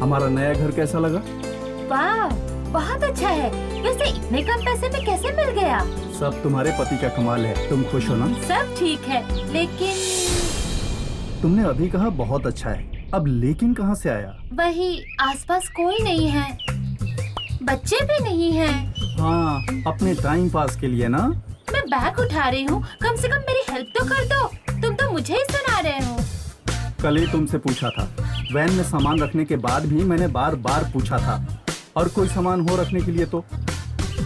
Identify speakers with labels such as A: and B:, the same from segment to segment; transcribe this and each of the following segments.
A: हमारा नया घर कैसा लगा?
B: वाह, बहुत अच्छा है। वैसे इतने कम पैसे में कैसे मिल गया?
A: सब तुम्हारे पति का कमाल है। तुम खुश हो ना?
B: सब ठीक है, लेकिन
A: तुमने अभी कहा बहुत अच्छा है, अब लेकिन कहाँ से आया?
B: वही आसपास कोई नहीं है, बच्चे भी नहीं हैं।
A: हाँ, अपने टाइम पास के लिए ना।
B: मैं बैग उठा रही हूँ, कम से कम मेरी हेल्प तो कर दो। तुम तो मुझे ही सुना रहे हो।
A: कल ही तुमसे पूछा था, वैन में सामान रखने के बाद भी मैंने बार बार पूछा था, और कोई सामान हो रखने के लिए तो,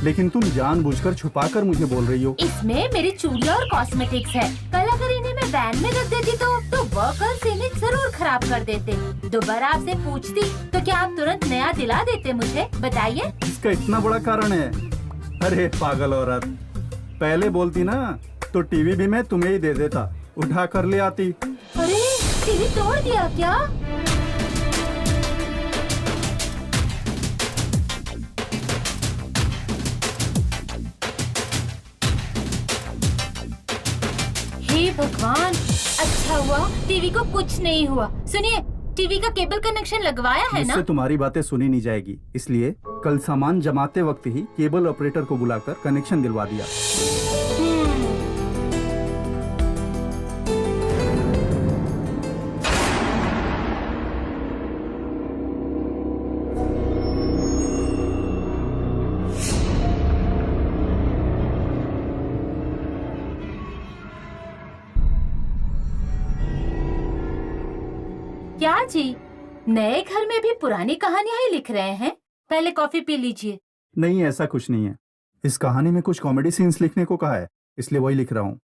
A: लेकिन तुम जानबूझकर छुपाकर मुझे बोल रही हो।
B: इसमें मेरी चूड़ियाँ और कॉस्मेटिक्स है। कल अगर इन्हें मैं वैन में रख देती तो वर्कर्स इन्हें जरूर खराब कर देते। दोबारा आपसे पूछती तो क्या आप तुरंत नया दिला देते मुझे? बताइए।
A: इसका इतना बड़ा कारण है? अरे पागल औरत, पहले बोलती ना तो टीवी भी मैं तुम्हें ही दे देता, उठा कर ले आती।
B: अरे टीवी तोड़ दिया क्या? हे भगवान, अच्छा हुआ टीवी को कुछ नहीं हुआ। सुनिए, टीवी का केबल कनेक्शन लगवाया है ना?
A: मुझसे तुम्हारी बातें सुनी नहीं जाएगी, इसलिए कल सामान जमाते वक्त ही केबल ऑपरेटर को बुलाकर कनेक्शन दिलवा दिया।
B: क्या जी, नए घर में भी पुरानी कहानियां ही लिख रहे हैं? पहले कॉफी पी लीजिए।
A: नहीं, ऐसा कुछ नहीं है। इस कहानी में कुछ कॉमेडी सीन्स लिखने को कहा है, इसलिए वही लिख रहा हूँ।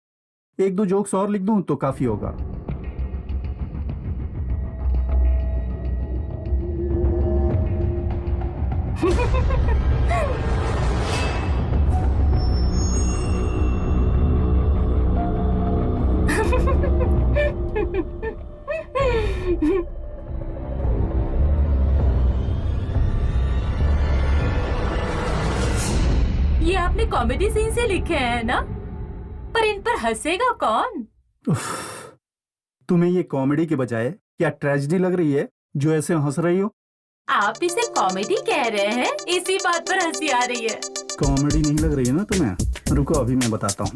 A: एक दो जोक्स और लिख दूं तो काफी होगा।
B: ये आपने कॉमेडी सीन से लिखे हैं ना? पर इन पर हंसेगा कौन?
A: तुम्हें ये कॉमेडी के बजाय क्या ट्रेजेडी लग रही है जो ऐसे हंस रही हो?
B: आप इसे कॉमेडी कह रहे हैं, इसी बात पर हंसी आ रही है।
A: कॉमेडी नहीं लग रही है ना तुम्हें? रुको, अभी मैं बताता हूँ।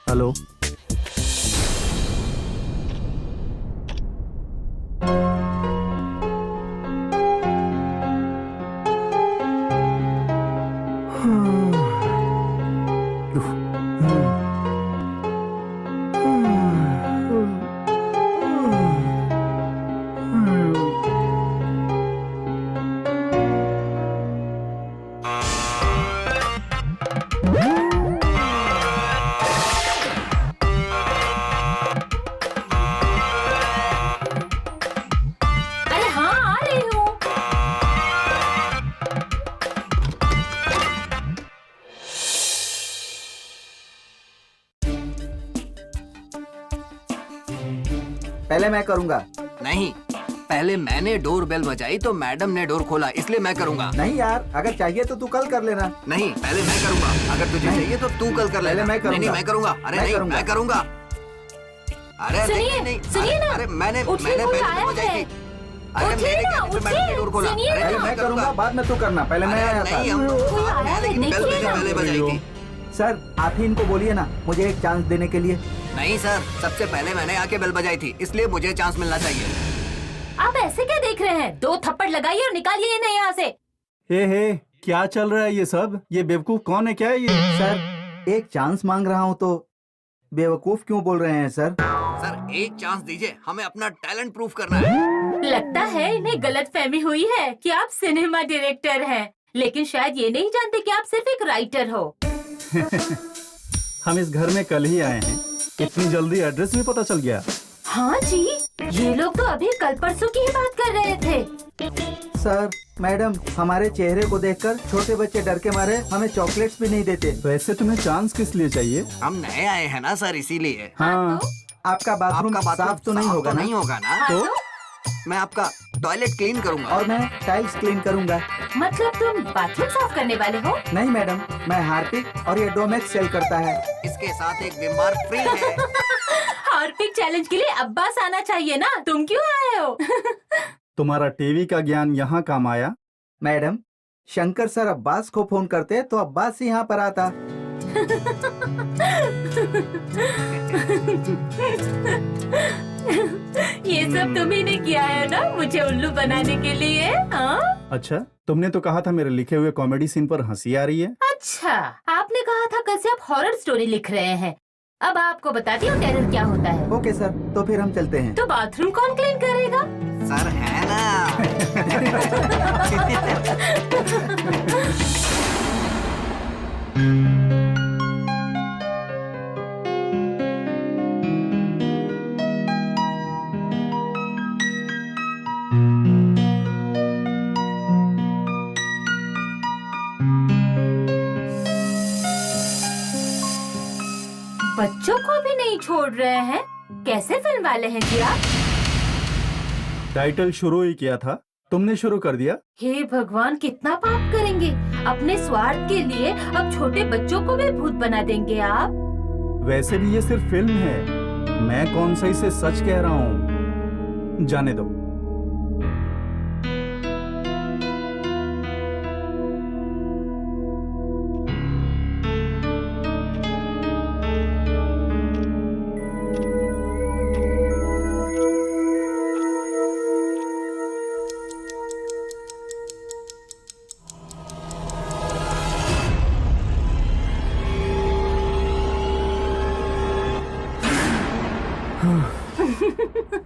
A: हेलो,
B: अरे हाँ, आ रही हूँ।
C: पहले मैं करूंगा।
D: नहीं, पहले मैंने डोर बेल बजाई तो मैडम ने डोर खोला, इसलिए मैं करूंगा।
C: नहीं यार, अगर चाहिए तो तू कल कर लेना।
D: नहीं, पहले मैं करूंगा। अगर तुझे चाहिए तो तू कल कर लेना।
C: मैं करूंगा।
D: नहीं, मैं करूंगा। अरे
C: मैं
D: नहीं,
C: करूंगा।
D: मैं करूंगा। अरे
B: सुनिए,
D: नहीं,
B: सुनिए ना।
D: अरे मैंने
B: उठिए, कोई
D: पहले
B: आया
D: डोर बजाई
B: है।
D: थी। अरे
B: उठिए
D: मैंने
B: ना,
D: क्या, फिर मैडम ने डोर खोला।
B: सुनिए
D: अरे
B: ना।
C: नहीं, मैं करूंगा, बाद में तू करना। पहले मैं आया था।
D: नहीं, हम
B: कोई आया है,
D: लेकिन बेल
B: देखिए
D: मैंने
B: ना।
D: पहले बजाई थी।
C: सर, आप ही इनको बोलिए ना मुझे एक चांस देने के लिए।
D: नहीं सर, सबसे पहले मैंने आके बेल बजाई थी, इसलिए मुझे चांस मिलना चाहिए।
B: आप ऐसे क्या देख रहे हैं? 2 थप्पड़ लगाइए और निकालिए इन्हें यहाँ से।
A: हे, क्या चल रहा है ये सब? ये बेवकूफ कौन है? क्या है ये?
C: सर, एक चांस मांग रहा हूँ तो बेवकूफ क्यों बोल रहे हैं सर?
D: सर, एक चांस दीजिए, हमें अपना टैलेंट प्रूफ करना है।
B: लगता है इन्हें गलतफहमी हुई है कि आप सिनेमा डायरेक्टर हैं, लेकिन शायद ये नहीं जानते कि आप सिर्फ एक राइटर हो।
A: हम इस घर में कल ही आए हैं, इतनी जल्दी एड्रेस भी पता चल गया?
B: हाँ जी, ये लोग तो अभी कल परसों की ही बात कर रहे थे।
C: सर, मैडम, हमारे चेहरे को देखकर छोटे बच्चे डर के मारे हमें चॉकलेट्स भी नहीं देते।
A: वैसे तुम्हें चांस किस लिए चाहिए?
D: हम नए आए हैं ना सर, इसीलिए।
A: हाँ,
C: आपका बाथरूम साफ तो नहीं होगा ना?
D: नहीं होगा ना?
A: तो
D: मैं आपका टॉयलेट क्लीन करूंगा।
C: और मैं टाइल्स क्लीन करूंगा।
B: मतलब तुम बाथरूम साफ करने वाले हो?
C: नहीं मैडम, मैं हार्पिक और ये डोमेक्स सेल करता है।
D: इसके साथ एक विम बार फ्री है।
B: ऑर्पिक चैलेंज के लिए अब्बास आना चाहिए ना, तुम क्यों आए हो?
A: तुम्हारा टीवी का ज्ञान यहाँ काम आया?
C: मैडम, शंकर सर अब्बास को फोन करते तो अब्बास ही यहाँ पर आता।
B: ये सब तुम्ही ने किया है ना मुझे उल्लू बनाने के लिए, हाँ?
A: अच्छा, तुमने तो कहा था मेरे लिखे हुए कॉमेडी सीन पर हंसी आ रही है।
B: अच्छा, आपने कहा था कल से आप हॉरर स्टोरी लिख रहे हैं। अब आपको बताती हूँ टेरर क्या होता है।
C: ओके सर, तो फिर हम चलते हैं।
B: तो बाथरूम कौन क्लीन करेगा?
D: सर है ना।
B: बच्चों को भी नहीं छोड़ रहे हैं, कैसे फिल्म वाले हैं जी आप?
A: टाइटल शुरू ही किया था, तुमने शुरू कर दिया।
B: हे भगवान, कितना पाप करेंगे अपने स्वार्थ के लिए। अब छोटे बच्चों को भी भूत बना देंगे आप।
A: वैसे भी ये सिर्फ फिल्म है, मैं कौन सा इसे सच कह रहा हूँ। जाने दो।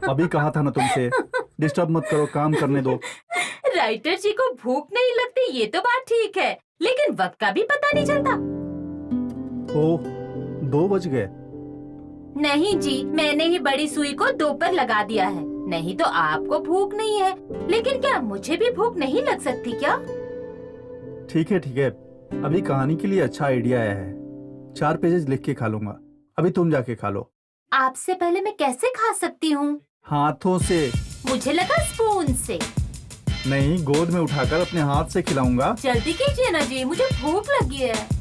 A: अभी कहा था ना तुमसे, डिस्टर्ब मत करो, काम करने दो।
B: राइटर जी को भूख नहीं लगती ये तो बात ठीक है, लेकिन वक्त का भी पता नहीं चलता।
A: ओह, 2 बज गए।
B: नहीं जी, मैंने ही बड़ी सुई को 2 पर लगा दिया है। नहीं तो आपको भूख नहीं है, लेकिन क्या मुझे भी भूख नहीं लग सकती क्या?
A: ठीक है ठीक है, अभी कहानी के लिए अच्छा आइडिया आया है। 4 पेजेस लिख के खा लूंगा। अभी तुम जाके खा लो।
B: आपसे पहले मैं कैसे खा सकती हूँ?
A: हाथों से।
B: मुझे लगा स्पून से।
A: नहीं, गोद में उठाकर अपने हाथ से खिलाऊंगा।
B: जल्दी कीजिए ना जी, मुझे भूख लगी है।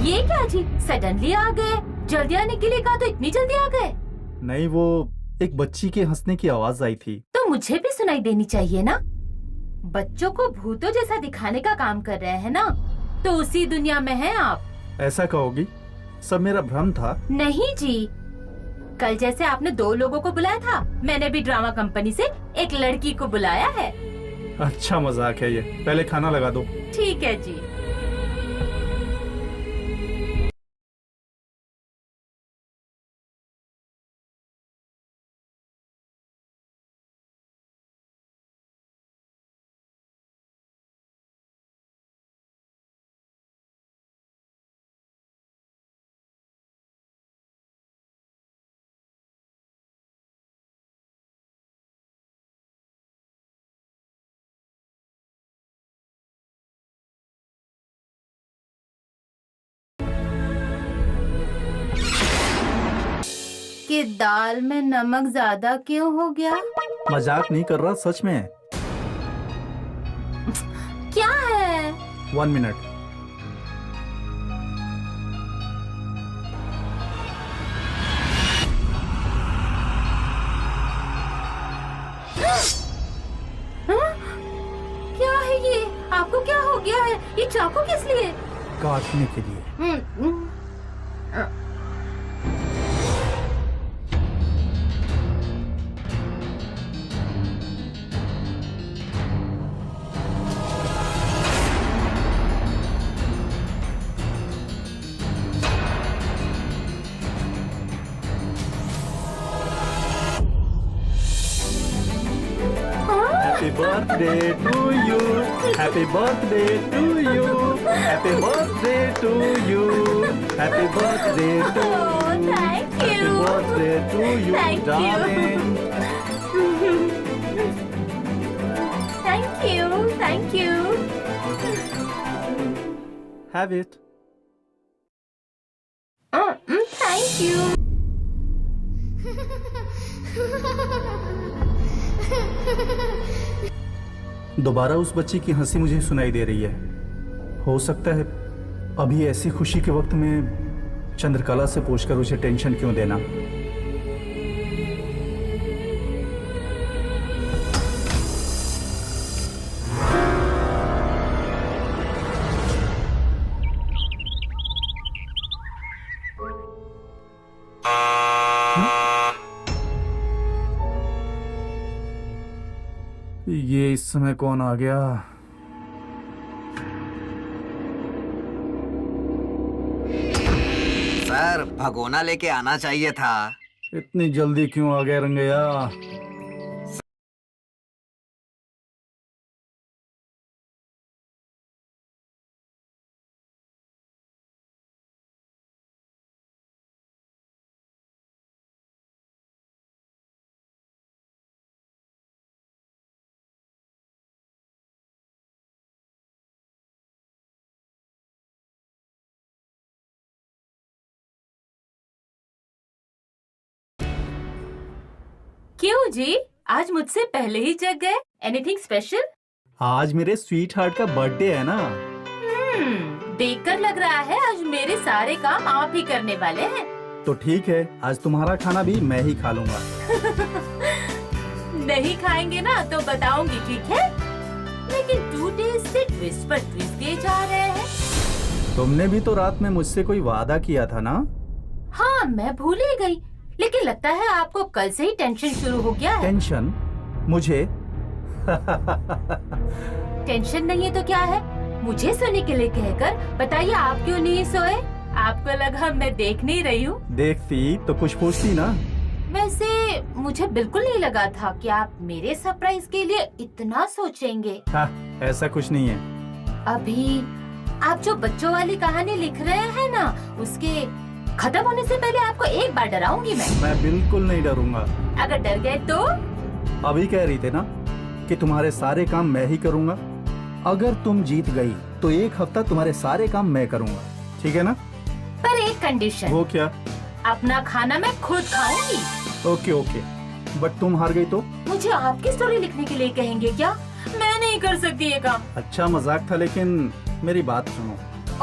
B: ये क्या जी, सडनली आ गए? जल्दी आने के लिए कहा तो इतनी जल्दी आ गए?
A: नहीं, वो एक बच्ची के हंसने की आवाज आई थी।
B: तो मुझे भी सुनाई देनी चाहिए ना। बच्चों को भूतों जैसा दिखाने का काम कर रहे हैं ना, तो उसी दुनिया में हैं आप।
A: ऐसा कहोगी? सब मेरा भ्रम था।
B: नहीं जी, कल जैसे आपने 2 लोगों को बुलाया था, मैंने भी ड्रामा कंपनी से एक लड़की को बुलाया है।
A: अच्छा मजाक है ये। पहले खाना लगा दो।
B: ठीक है जी। कि दाल में नमक ज्यादा क्यों हो गया?
A: मजाक नहीं कर रहा, सच में।
B: क्या है?
A: 1 मिनट।
B: हाँ? क्या है ये? आपको क्या हो गया है? ये चाकू किस लिए?
A: काटने के लिए। Happy birthday to you. Happy birthday to you. Happy birthday to you. Happy birthday to
B: Oh,
A: you.
B: thank
A: Happy
B: you.
A: birthday to you,
B: Thank you.
A: darling.
B: Thank you, thank you.
A: Have it.
B: Thank you.
A: दोबारा उस बच्ची की हंसी मुझे सुनाई दे रही है। हो सकता है अभी ऐसी खुशी के वक्त में चंद्रकला से पूछकर उसे टेंशन क्यों देना। ये इस समय कौन आ गया?
D: सर, भगोना लेके आना चाहिए था।
A: इतनी जल्दी क्यों आ गया रंगैया?
B: क्यों जी? आज मुझसे पहले ही जग गए? Anything special?
A: आज मेरे स्वीट हार्ट का बर्थडे है ना।
B: देखकर लग रहा है आज मेरे सारे काम आप ही करने वाले हैं।
A: तो ठीक है, आज तुम्हारा खाना भी मैं ही खा लूंगा।
B: नहीं खाएंगे ना तो बताऊंगी, ठीक है? लेकिन 2 डेज से ट्विस्ट पर ट्विस्ट दिए जा रहे हैं।
A: तुमने भी तो रात में मुझसे कोई वादा किया था ना?
B: हाँ, मैं भूल ही गई। लेकिन लगता है आपको कल से ही टेंशन शुरू हो गया है।
A: टेंशन? मुझे?
B: टेंशन नहीं है तो क्या है? मुझे सोने के लिए कहकर बताइए, आप क्यों नहीं सोए? आपको लगा मैं देख नहीं रही हूँ?
A: देखती तो कुछ पूछती ना।
B: वैसे मुझे बिल्कुल नहीं लगा था कि आप मेरे सरप्राइज के लिए इतना सोचेंगे।
A: हाँ, ऐसा कुछ नहीं है।
B: अभी आप जो बच्चों वाली कहानी लिख रहे हैं ना, उसके खत्म होने से पहले आपको एक बार डराऊंगी मैं
A: बिल्कुल नहीं डरूंगा।
B: अगर डर गए तो?
A: अभी कह रही थे ना कि तुम्हारे सारे काम मैं ही करूंगा। अगर तुम जीत गई तो 1 हफ्ता तुम्हारे सारे काम मैं करूंगा, ठीक है ना?
B: पर एक कंडीशन।
A: वो क्या?
B: अपना खाना मैं खुद खाऊंगी।
A: ओके ओके, बट तुम हार गई तो?
B: मुझे आपकी स्टोरी लिखने के लिए कहेंगे क्या? मैं नहीं कर सकती ये काम।
A: अच्छा मजाक था, लेकिन मेरी बात सुनो।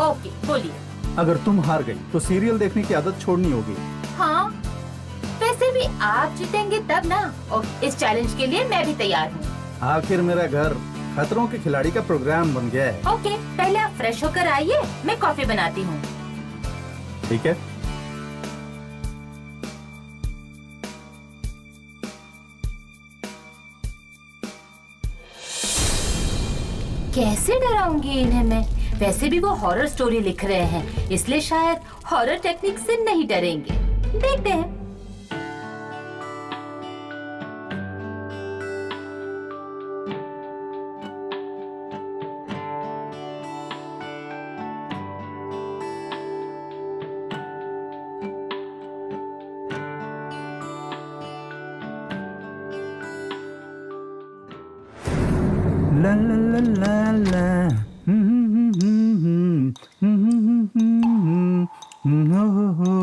B: ओके, बोलिए।
A: अगर तुम हार गई तो सीरियल देखने की आदत छोड़नी होगी।
B: हाँ, वैसे भी आप जीतेंगे तब ना। और इस चैलेंज के लिए मैं भी तैयार हूँ।
A: आखिर मेरा घर खतरों के खिलाड़ी का प्रोग्राम बन गया है।
B: ओके, पहले आप फ्रेश होकर आइए, मैं कॉफी बनाती हूँ।
A: ठीक है।
B: कैसे डराऊंगी इन्हें मैं? वैसे भी वो हॉरर स्टोरी लिख रहे हैं, इसलिए शायद हॉरर टेक्निक से नहीं डरेंगे। देखते हैं।
A: ला ला ला ला ला हो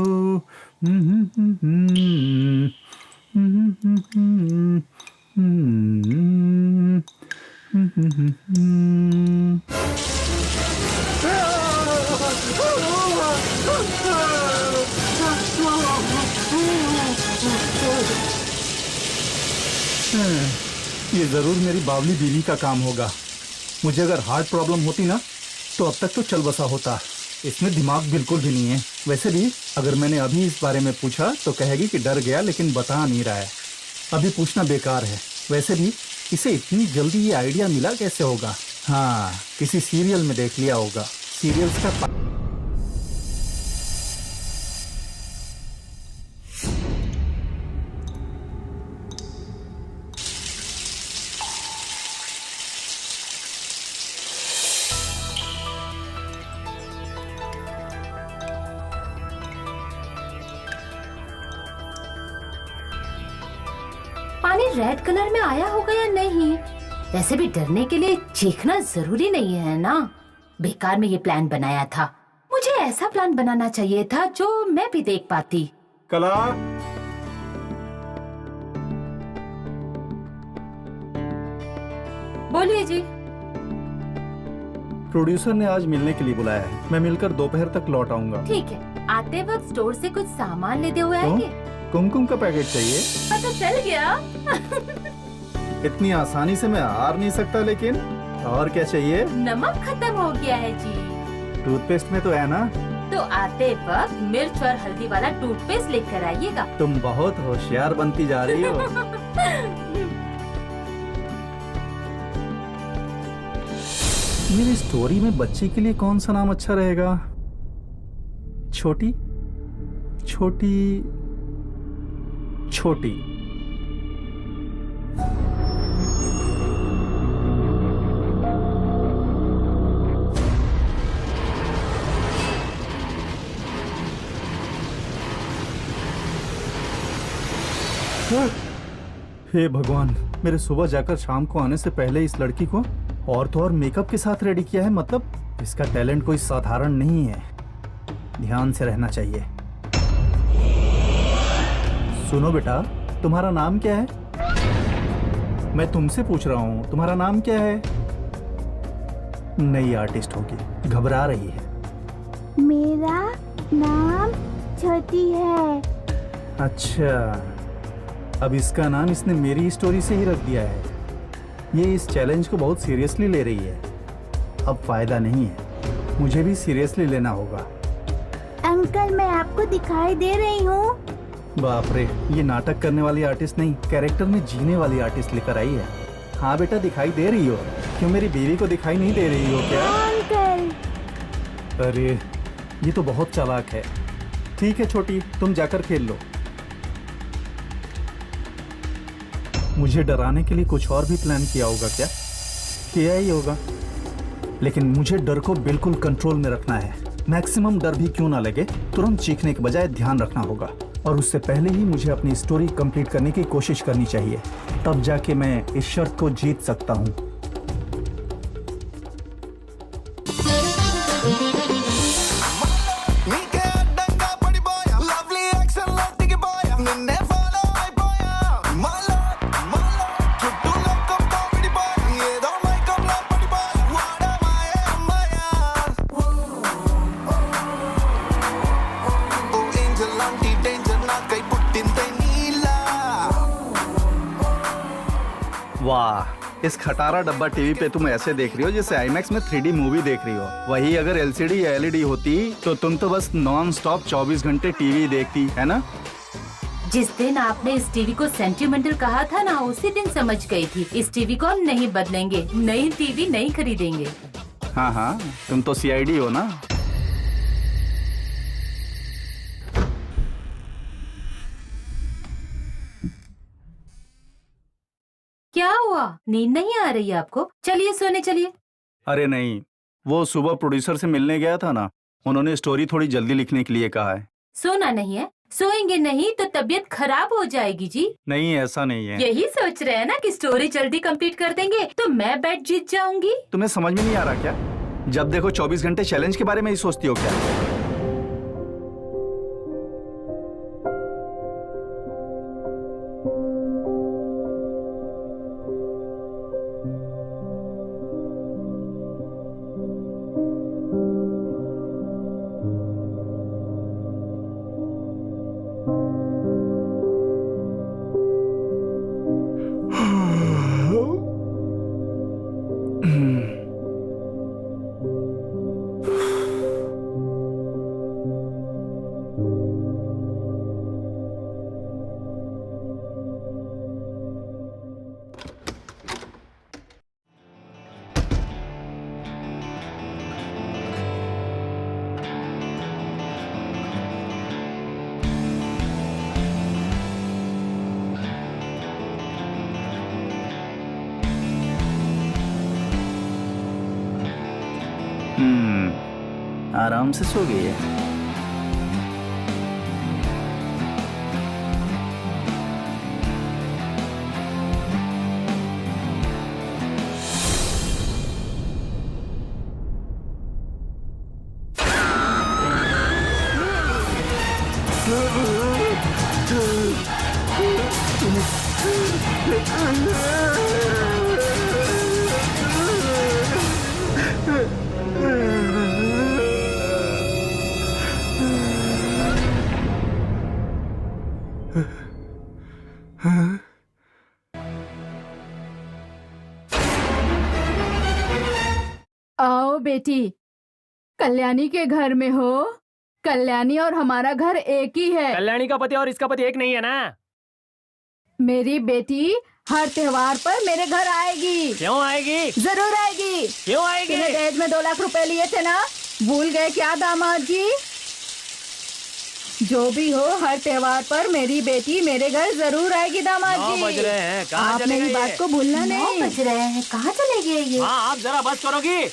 A: ये जरूर मेरी बावली बीवी का काम होगा। मुझे अगर हार्ट प्रॉब्लम होती ना तो अब तक तो चल बसा होता। इसमें दिमाग बिल्कुल भी नहीं है। वैसे भी अगर मैंने अभी इस बारे में पूछा तो कहेगी कि डर गया लेकिन बता नहीं रहा है। अभी पूछना बेकार है। वैसे भी इसे इतनी जल्दी ये आइडिया मिला कैसे होगा? हाँ, किसी सीरियल में देख लिया होगा। सीरियल्स का
B: पानी रेड कलर में आया होगा या नहीं? वैसे भी डरने के लिए चीखना जरूरी नहीं है ना। बेकार में ये प्लान बनाया था। मुझे ऐसा प्लान बनाना चाहिए था जो मैं भी देख पाती।
A: कला,
B: बोलिए जी।
A: प्रोड्यूसर ने आज मिलने के लिए बुलाया है। मैं मिलकर दोपहर तक लौट आऊंगा।
B: ठीक है, आते वक्त स्टोर से कुछ सामान लेते हुए
A: क्यों?
B: आएंगे।
A: कुमकुम का पैकेट चाहिए?
B: पता चल गया।
A: इतनी आसानी से मैं हार नहीं सकता। लेकिन और क्या चाहिए?
B: नमक खत्म हो गया है जी।
A: टूथपेस्ट में तो है ना?
B: तो आते वक्त मिर्च और हल्दी वाला टूथपेस्ट लेकर आइएगा।
A: तुम बहुत होशियार बनती जा रही हो। मेरी स्टोरी में बच्ची के लिए कौन सा नाम अच्छा रहेगा? छोटी छोटी छोटी। हे भगवान, मेरे सुबह जाकर शाम को आने से पहले इस लड़की को और तो और मेकअप के साथ रेडी किया है। मतलब इसका टैलेंट कोई साधारण नहीं है। ध्यान से रहना चाहिए। सुनो बेटा, तुम्हारा नाम क्या है? मैं तुमसे पूछ रहा हूँ, तुम्हारा नाम क्या है? नई आर्टिस्ट होगी, घबरा रही है।
E: मेरा नाम छोटी है।
A: अच्छा, अब इसका नाम इसने मेरी स्टोरी से ही रख दिया है। ये इस चैलेंज को बहुत सीरियसली ले रही है। अब फायदा नहीं है, मुझे भी सीरियसली लेना होगा।
E: अंकल, मैं आपको दिखाई दे रही हूँ।
A: बाप रे, ये नाटक करने वाली आर्टिस्ट नहीं, कैरेक्टर में जीने वाली आर्टिस्ट लेकर आई है। हाँ बेटा, दिखाई दे रही हो। क्यों मेरी बीवी को दिखाई नहीं दे रही हो क्या?
E: अंकल।
A: अरे, ये तो बहुत चालाक है। ठीक है छोटी, तुम जाकर खेल लो। मुझे डराने के लिए कुछ और भी प्लान किया होगा क्या? किया ही होगा, लेकिन मुझे डर को बिल्कुल कंट्रोल में रखना है। मैक्सिमम डर भी क्यों ना लगे, तुरंत चीखने के बजाय ध्यान रखना होगा। और उससे पहले ही मुझे अपनी स्टोरी कंप्लीट करने की कोशिश करनी चाहिए। तब जाके मैं इस शर्त को जीत सकता हूँ। वाह, इस खटारा डब्बा टीवी पे तुम ऐसे देख रही हो जैसे आईमैक्स में 3D मूवी देख रही हो। वही अगर LCD या LED होती तो तुम तो बस नॉन स्टॉप 24 घंटे टीवी देखती, है ना?
B: जिस दिन आपने इस टीवी को सेंटिमेंटल कहा था ना, उसी दिन समझ गई थी इस टीवी को हम नहीं बदलेंगे। नई टीवी नहीं खरीदेंगे।
A: हाँ हाँ, तुम तो CID हो ना।
B: क्या हुआ, नींद नहीं आ रही है आपको? चलिए सोने चलिए।
A: अरे नहीं, वो सुबह प्रोड्यूसर से मिलने गया था ना, उन्होंने स्टोरी थोड़ी जल्दी लिखने के लिए कहा है।
B: सोना नहीं है? सोएंगे नहीं तो तबीयत खराब हो जाएगी जी।
A: नहीं, ऐसा नहीं है।
B: यही सोच रहे हैं ना कि स्टोरी जल्दी कंप्लीट कर देंगे तो मैं बैट जीत जाऊंगी।
A: तुम्हें समझ में नहीं आ रहा क्या? जब देखो 24 घंटे चैलेंज के बारे में ही सोचती हो क्या?
F: आराम से सो गई है।
G: आओ बेटी, कल्याणी के घर में हो। कल्याणी और हमारा घर एक ही है।
H: कल्याणी का पति और इसका पति एक नहीं है ना?
G: मेरी बेटी हर त्योहार पर मेरे घर आएगी।
H: क्यों आएगी?
G: जरूर आएगी।
H: क्यों आएगी?
G: तूने दहेज में 2 लाख रुपए लिए थे ना, भूल गए क्या दामाद जी? जो भी हो, हर त्योहार पर मेरी बेटी मेरे घर जरूर आएगी दामाद
H: 9
G: जी।
H: बज रहे हैं, कहाँ
G: आप
H: चलेगा
G: मेरी
H: ये?
G: बात को भूलना
B: 9
G: नहीं।
B: बज रहे हैं, कहाँ चले गए ये?
H: हाँ, आप जरा बस करोगी?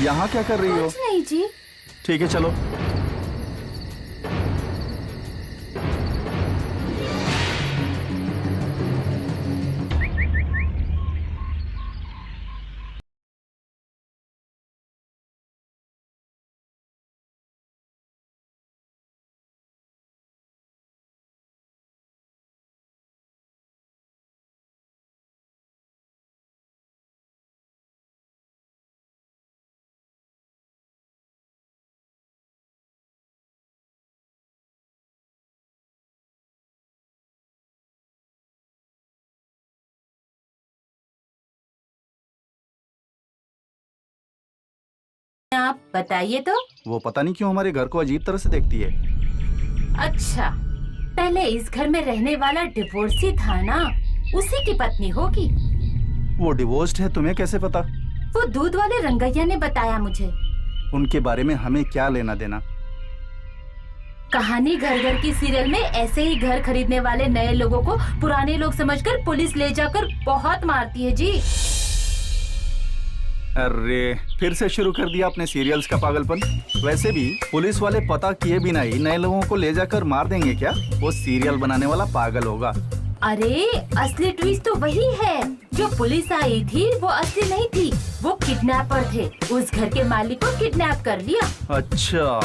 A: यहाँ क्या कर रही हो?
B: कुछ नहीं जी।
A: ठीक है चलो।
B: आप बताइए तो।
A: वो पता नहीं क्यों हमारे घर को अजीब तरह से देखती है।
B: अच्छा, पहले इस घर में रहने वाला डिवोर्सी था ना, उसी की पत्नी होगी।
A: वो डिवोर्स्ड है, तुम्हें कैसे पता?
B: वो दूध वाले रंगैया ने बताया मुझे।
A: उनके बारे में हमें क्या लेना देना?
B: कहानी घर घर की सीरियल में ऐसे ही घर खरीदने वाले नए लोगों को पुराने लोग समझकर पुलिस ले जाकर बहुत मारती है जी।
A: अरे फिर से शुरू कर दिया अपने सीरियल्स का पागलपन। वैसे भी पुलिस वाले पता किए बिना ही नए लोगों को ले जाकर मार देंगे क्या? वो सीरियल बनाने वाला पागल होगा।
B: अरे असली ट्विस्ट तो वही है। जो पुलिस आई थी वो असली नहीं थी, वो किडनैपर थे। उस घर के मालिक को किडनैप कर लिया।
A: अच्छा,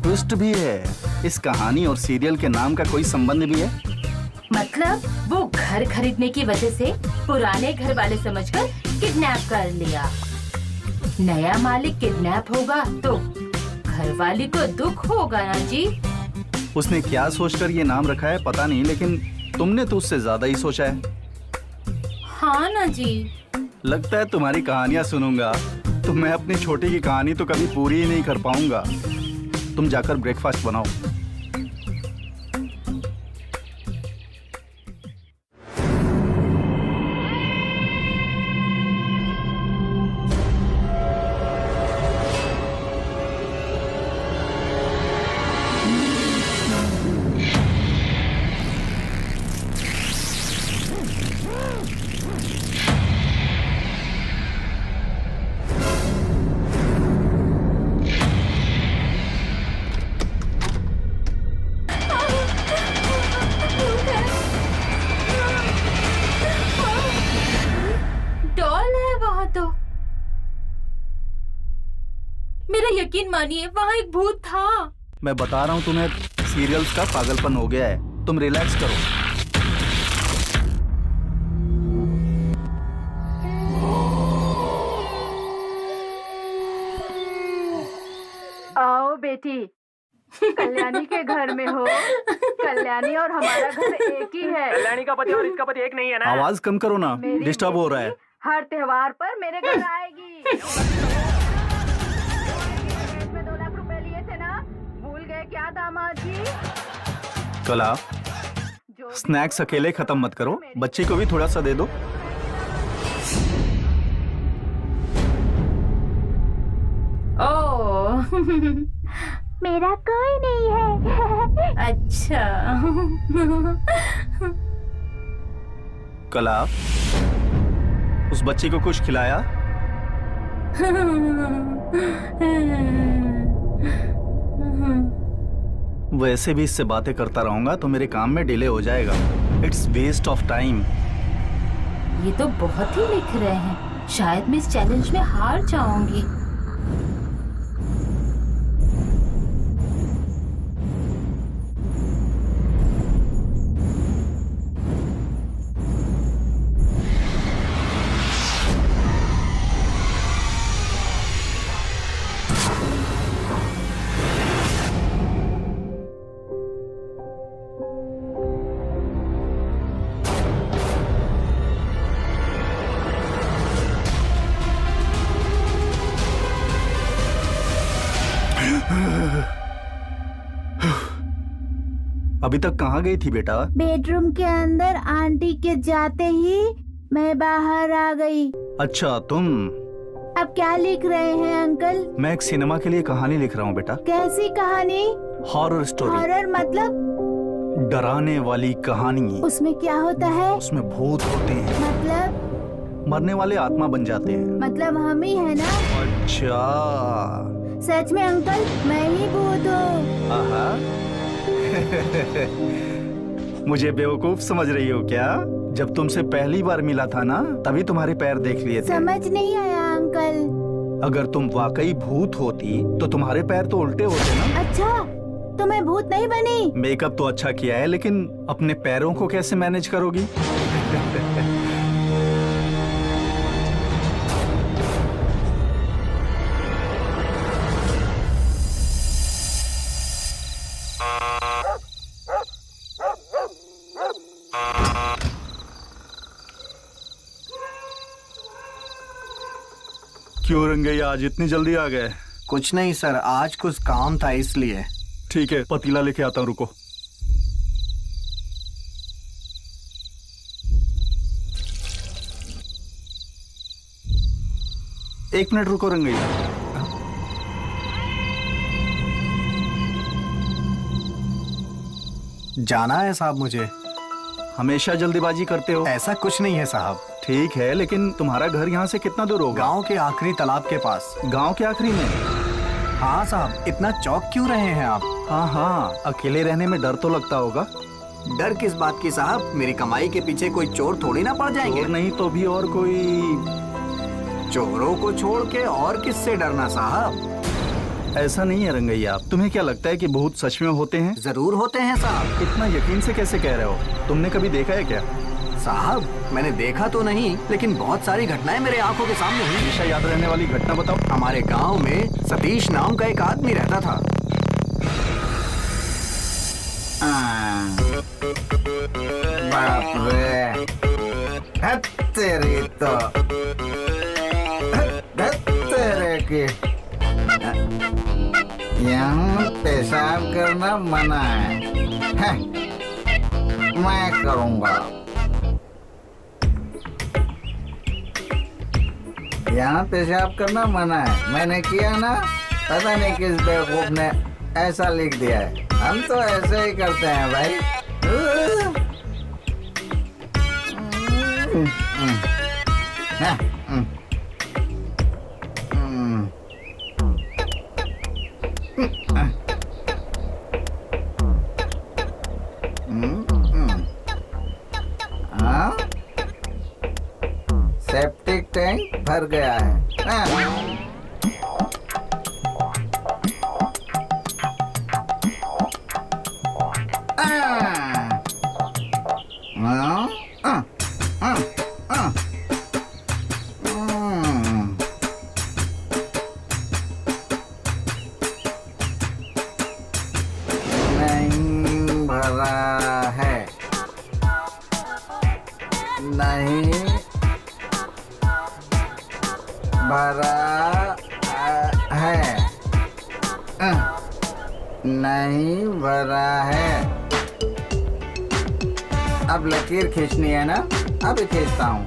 A: ट्विस्ट भी है। इस कहानी और सीरियल के नाम का कोई संबंध भी है?
B: मतलब वो घर खरीदने की वजह से पुराने घर वाले समझकर किडनैप कर लिया। नया मालिक किडनैप होगा तो घर वाली को दुख होगा ना जी।
A: उसने क्या सोचकर ये नाम रखा है पता नहीं, लेकिन तुमने तो उससे ज्यादा ही सोचा है।
B: हाँ ना जी।
A: लगता है तुम्हारी कहानियां सुनूंगा तो मैं अपनी छोटी की कहानी तो कभी पूरी ही नहीं कर पाऊंगा। तुम जाकर ब्रेकफास्ट बनाओ।
B: यकीन मानिए वहाँ एक भूत था।
A: मैं बता रहा हूँ तुम्हें, सीरियल्स का पागलपन हो गया है। तुम रिलैक्स करो।
G: आओ बेटी, कल्याणी के घर में हो। कल्याणी और हमारा घर एक ही है।
H: कल्याणी का पति और इसका पति एक नहीं है ना?
A: आवाज कम करो ना,
G: मेरी
A: डिस्टर्ब हो
G: बेटी
A: रहा है।
G: हर त्योहार पर मेरे घर आएगी। में 2 लाख रुपए लिए थे ना, भूल गए क्या दामाद जी?
A: कला,
G: जो भी
A: स्नैक्स अकेले खत्म मत करो, बच्ची को भी थोड़ा सा दे दो।
B: ओह
E: मेरा कोई नहीं है।
B: अच्छा।
A: कला, उस बच्ची को कुछ खिलाया? वैसे भी इससे बातें करता रहूंगा तो मेरे काम में डिले हो जाएगा। It's waste of time.
B: ये तो बहुत ही लिख रहे हैं। शायद मैं इस चैलेंज में हार जाऊंगी।
A: अभी तक कहाँ गई थी बेटा?
E: बेडरूम के अंदर आंटी के जाते ही मैं बाहर आ गई।
A: अच्छा, तुम?
E: अब क्या लिख रहे हैं अंकल?
A: मैं एक सिनेमा के लिए कहानी लिख रहा हूँ बेटा।
E: कैसी कहानी?
A: हॉरर स्टोरी,
E: हॉरर मतलब?
A: डराने वाली कहानी।
E: उसमें क्या होता है?
A: उसमें भूत होते हैं,
E: मतलब?
A: मरने वाले आत्मा बन जाते हैं।
E: मतलब हम ही है ना?
A: अच्छा।
E: सच में अंकल, मैं ही भूत हूँ।
A: आहा। मुझे बेवकूफ समझ रही हो क्या? जब तुमसे पहली बार मिला था ना, तभी तुम्हारे पैर देख लिए थे।
E: समझ नहीं आया अंकल।
A: अगर तुम वाकई भूत होती तो तुम्हारे पैर तो उल्टे होते ना।
E: अच्छा, तो मैं भूत नहीं बनी?
A: मेकअप तो अच्छा किया है, लेकिन अपने पैरों को कैसे मैनेज करोगी? क्यों रंगैया, आज इतनी जल्दी आ गए?
D: कुछ नहीं सर, आज कुछ काम था इसलिए।
A: ठीक है, पतीला लेके आता हूँ, रुको। एक मिनट रुको रंगैया।
D: जाना है साहब मुझे।
A: हमेशा जल्दीबाजी करते हो।
D: ऐसा कुछ नहीं है साहब।
A: ठीक है, लेकिन तुम्हारा घर यहाँ से कितना दूर होगा?
D: गांव के आखिरी तालाब के पास।
A: गांव के आखिरी में?
D: हाँ साहब, इतना चौक क्यों रहे हैं आप?
A: हाँ हाँ, अकेले रहने में डर तो लगता होगा।
D: डर किस बात की साहब? मेरी कमाई के पीछे कोई चोर थोड़ी ना पड़ जाएंगे।
A: और नहीं तो भी और कोई?
D: चोरों को छोड़ के और किससे डरना साहब?
A: ऐसा नहीं है रंगैया, तुम्हें क्या लगता है कि भूत सच में होते हैं?
D: जरूर होते हैं साहब।
A: इतना यकीन से कैसे कह रहे हो? तुमने कभी देखा है क्या?
D: साहब, मैंने देखा तो नहीं, लेकिन बहुत सारी घटनाएं मेरे आंखों के सामने हुई।
A: हमेशा याद रहने वाली घटना बताओ।
D: हमारे गांव में सतीश नाम का एक आदमी रहता था।
C: बाप रे, हद तेरी तो, हद तेरे की। यहाँ पेशाब करना मना है। मैं करूँगा। यहाँ पेशाब करना मना है, मैंने किया ना। पता नहीं किस बेवकूफ ने ऐसा लिख दिया है। हम तो ऐसे ही करते हैं भाई। हाँ, सेप्टिक टैंक भर गया है। भरा है, नहीं भरा है, नहीं भरा है। अब लकीर खींचनी है ना, अभी खींचता हूँ।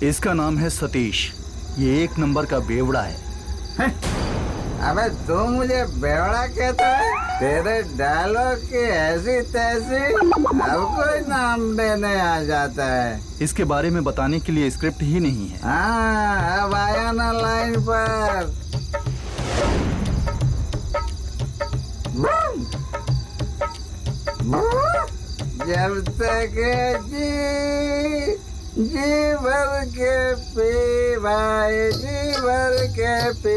A: इसका नाम है सतीश। ये 1 नंबर का बेवड़ा है।
C: अबे तू मुझे बेवड़ा कहता है? तेरे डायलॉग की ऐसी तैसी अब कोई नाम देने आ जाता है।
A: इसके बारे में बताने के लिए स्क्रिप्ट ही नहीं है।
C: हाँ, अब आया ना लाइन पर। जब तक जी भर के पी भाई, जी भर के पी।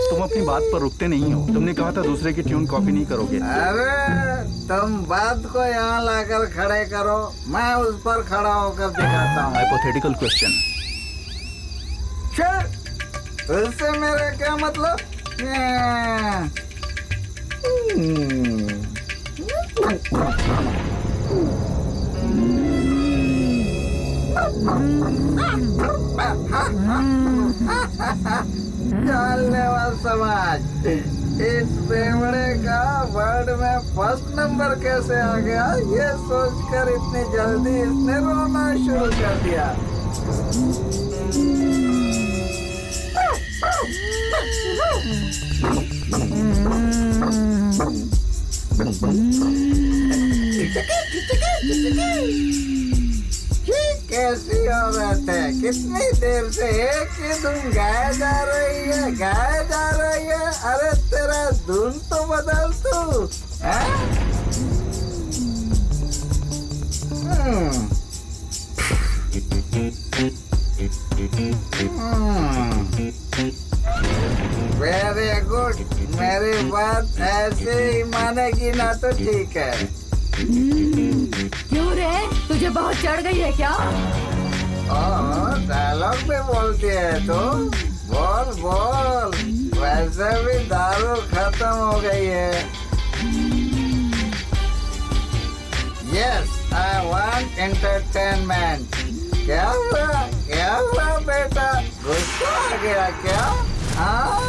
A: तुम अपनी बात पर रुकते नहीं हो। तुमने कहा था दूसरे की ट्यून कॉपी नहीं करोगे।
C: अरे तुम बात को यहाँ लाकर खड़े करो, मैं उस पर खड़ा होकर दिखाता हूँ।
A: Hypothetical question.
C: उससे मेरा क्या मतलब? जानलेवा समाज, इस बेवड़े का वर्ड में फर्स्ट नंबर कैसे आ गया, ये सोचकर इतनी जल्दी इसने रोना शुरू कर दिया। कैसी औरत है, कितनी देर से एक ही धुन गाया जा रही है, गाया जा रही है। अरे तेरा धुन तो बदल तू। वेरी गुड, मेरी बात ऐसे ही मानेगी ना तो ठीक है।
G: क्यों रे, तुझे बहुत चढ़ गई है क्या?
C: डायलॉग भी बोलती है तो बोल बोल। वैसे भी दारू खत्म हो गई है। Yes, I want entertainment. क्या हुआ बेटा, गुस्सा आ गया क्या? हाँ?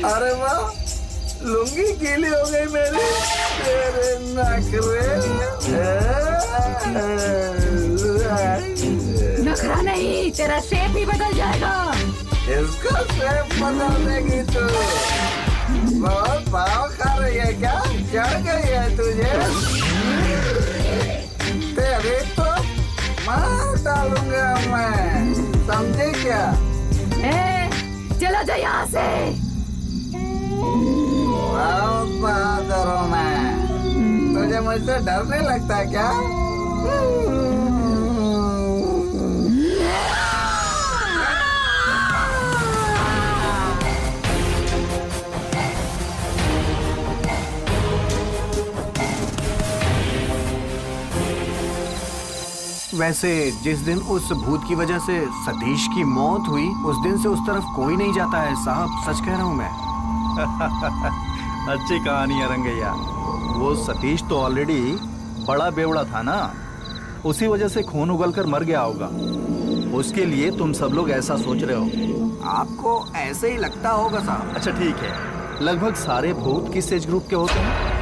C: अरे वाह, लुंगी गीली हो गई मेरी। तेरे नखरे।
G: नखरा नहीं, तेरा शेप ही बदल जाएगा।
C: इसका शेप बदल देगी तू। बहुत भाव खा रही है क्या? चढ़ गई है तुझे? तेरे तो मार डालूंगा मैं, समझे क्या?
G: चला जा यहाँ से।
C: बहुत बहादुर हूँ मैं। तुझे मुझसे डर नहीं लगता क्या?
D: वैसे जिस दिन उस भूत की वजह से सतीश की मौत हुई, उस दिन से उस तरफ कोई नहीं जाता है साहब, सच कह रहा हूँ मैं।
A: अच्छी कहानी है रंगैया। वो सतीश तो ऑलरेडी बड़ा बेवड़ा था ना, उसी वजह से खून उगलकर मर गया होगा। उसके लिए तुम सब लोग ऐसा सोच रहे हो।
D: आपको ऐसे ही लगता होगा साहब।
A: अच्छा ठीक है, लगभग सारे भूत किस एज ग्रुप के होते हैं?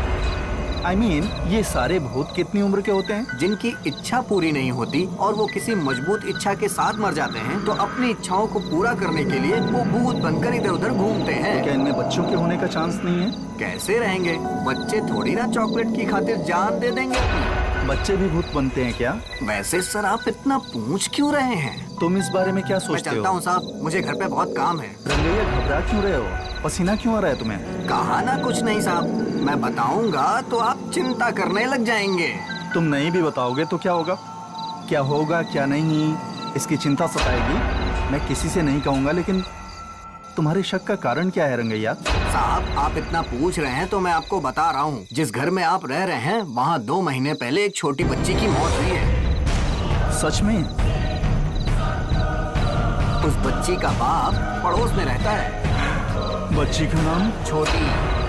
A: I mean, ये सारे भूत कितनी उम्र के होते हैं?
D: जिनकी इच्छा पूरी नहीं होती और वो किसी मजबूत इच्छा के साथ मर जाते हैं, तो अपनी इच्छाओं को पूरा करने के लिए वो भूत बनकर इधर उधर घूमते हैं।
A: क्या इनमें बच्चों के होने का चांस नहीं है?
D: कैसे रहेंगे बच्चे, थोड़ी ना चॉकलेट की खातिर जान दे देंगे अपनी।
A: बच्चे भी भूत बनते हैं क्या?
D: वैसे सर आप इतना पूछ क्यों रहे हैं?
A: तुम इस बारे में क्या
D: मैं
A: सोचते
D: चलता
A: हो?
D: हूँ साहब, मुझे घर पे बहुत काम है।
A: रंगैया घबरा क्यों रहे हो? पसीना क्यों आ रहा है तुम्हें?
D: कहा ना कुछ नहीं साहब, मैं बताऊंगा तो आप चिंता करने लग जाएंगे।
A: तुम नहीं भी बताओगे तो क्या होगा? क्या होगा क्या नहीं, इसकी चिंता सताएगी। मैं किसी से नहीं कहूंगा, लेकिन तुम्हारे शक का कारण क्या है रंगैया?
D: साहब, आप इतना पूछ रहे हैं तो मैं आपको बता रहा हूँ। जिस घर में आप रह रहे हैं वहाँ 2 महीने पहले एक छोटी बच्ची की मौत हुई है।
A: सच में?
D: उस बच्ची का बाप पड़ोस में रहता है।
A: बच्ची का नाम?
D: छोटी।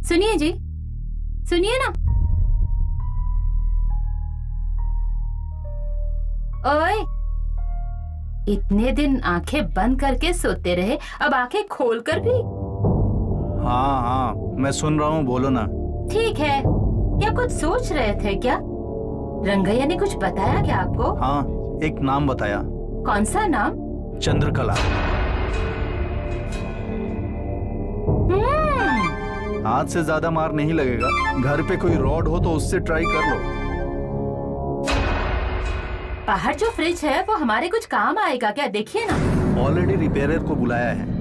B: सुनिए जी, सुनिए ना। ओए, इतने दिन आंखें बंद करके सोते रहे, अब आंखें खोलकर भी?
A: हाँ हाँ, मैं सुन रहा हूँ, बोलो ना।
B: ठीक है। क्या कुछ सोच रहे थे क्या? रंगैया ने कुछ बताया क्या आपको?
A: हाँ, एक नाम बताया।
B: कौन सा नाम?
A: चंद्रकला। हाथ से ज्यादा मार नहीं लगेगा। घर पे कोई रॉड हो तो उससे ट्राई कर लो।
B: बाहर जो फ्रिज है वो हमारे कुछ काम आएगा क्या? देखिए ना।
A: ऑलरेडी रिपेयरर को बुलाया है।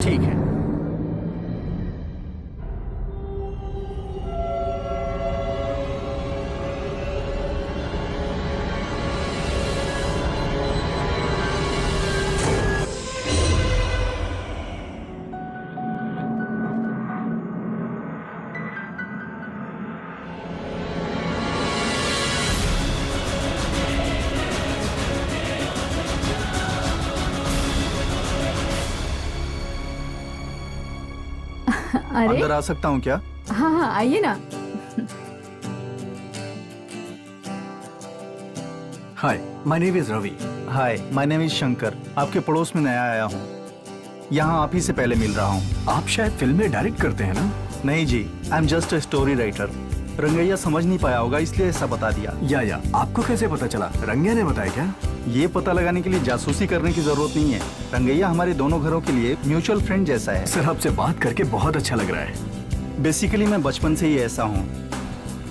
D: ठीक है।
G: अरे
A: अंदर आ सकता हूँ क्या?
G: हाँ हाँ, आइए ना।
D: Hi, my name is Ravi.
A: Hi, my name is Shankar. आपके पड़ोस में नया आया हूँ। यहाँ आप ही से पहले मिल रहा हूँ।
D: आप शायद फिल्में डायरेक्ट करते हैं ना?
A: नहीं जी, I am just a story writer. Rangaiah समझ नहीं पाया होगा इसलिए ऐसा बता दिया।
D: या आपको कैसे पता चला? रंगैया ने बताया क्या?
A: ये पता लगाने के लिए जासूसी करने की जरूरत नहीं है। रंगैया हमारे दोनों घरों के लिए म्यूचुअल फ्रेंड जैसा है।
D: सर, आपसे बात करके बहुत अच्छा लग रहा है।
A: बेसिकली मैं बचपन से ही ऐसा हूँ।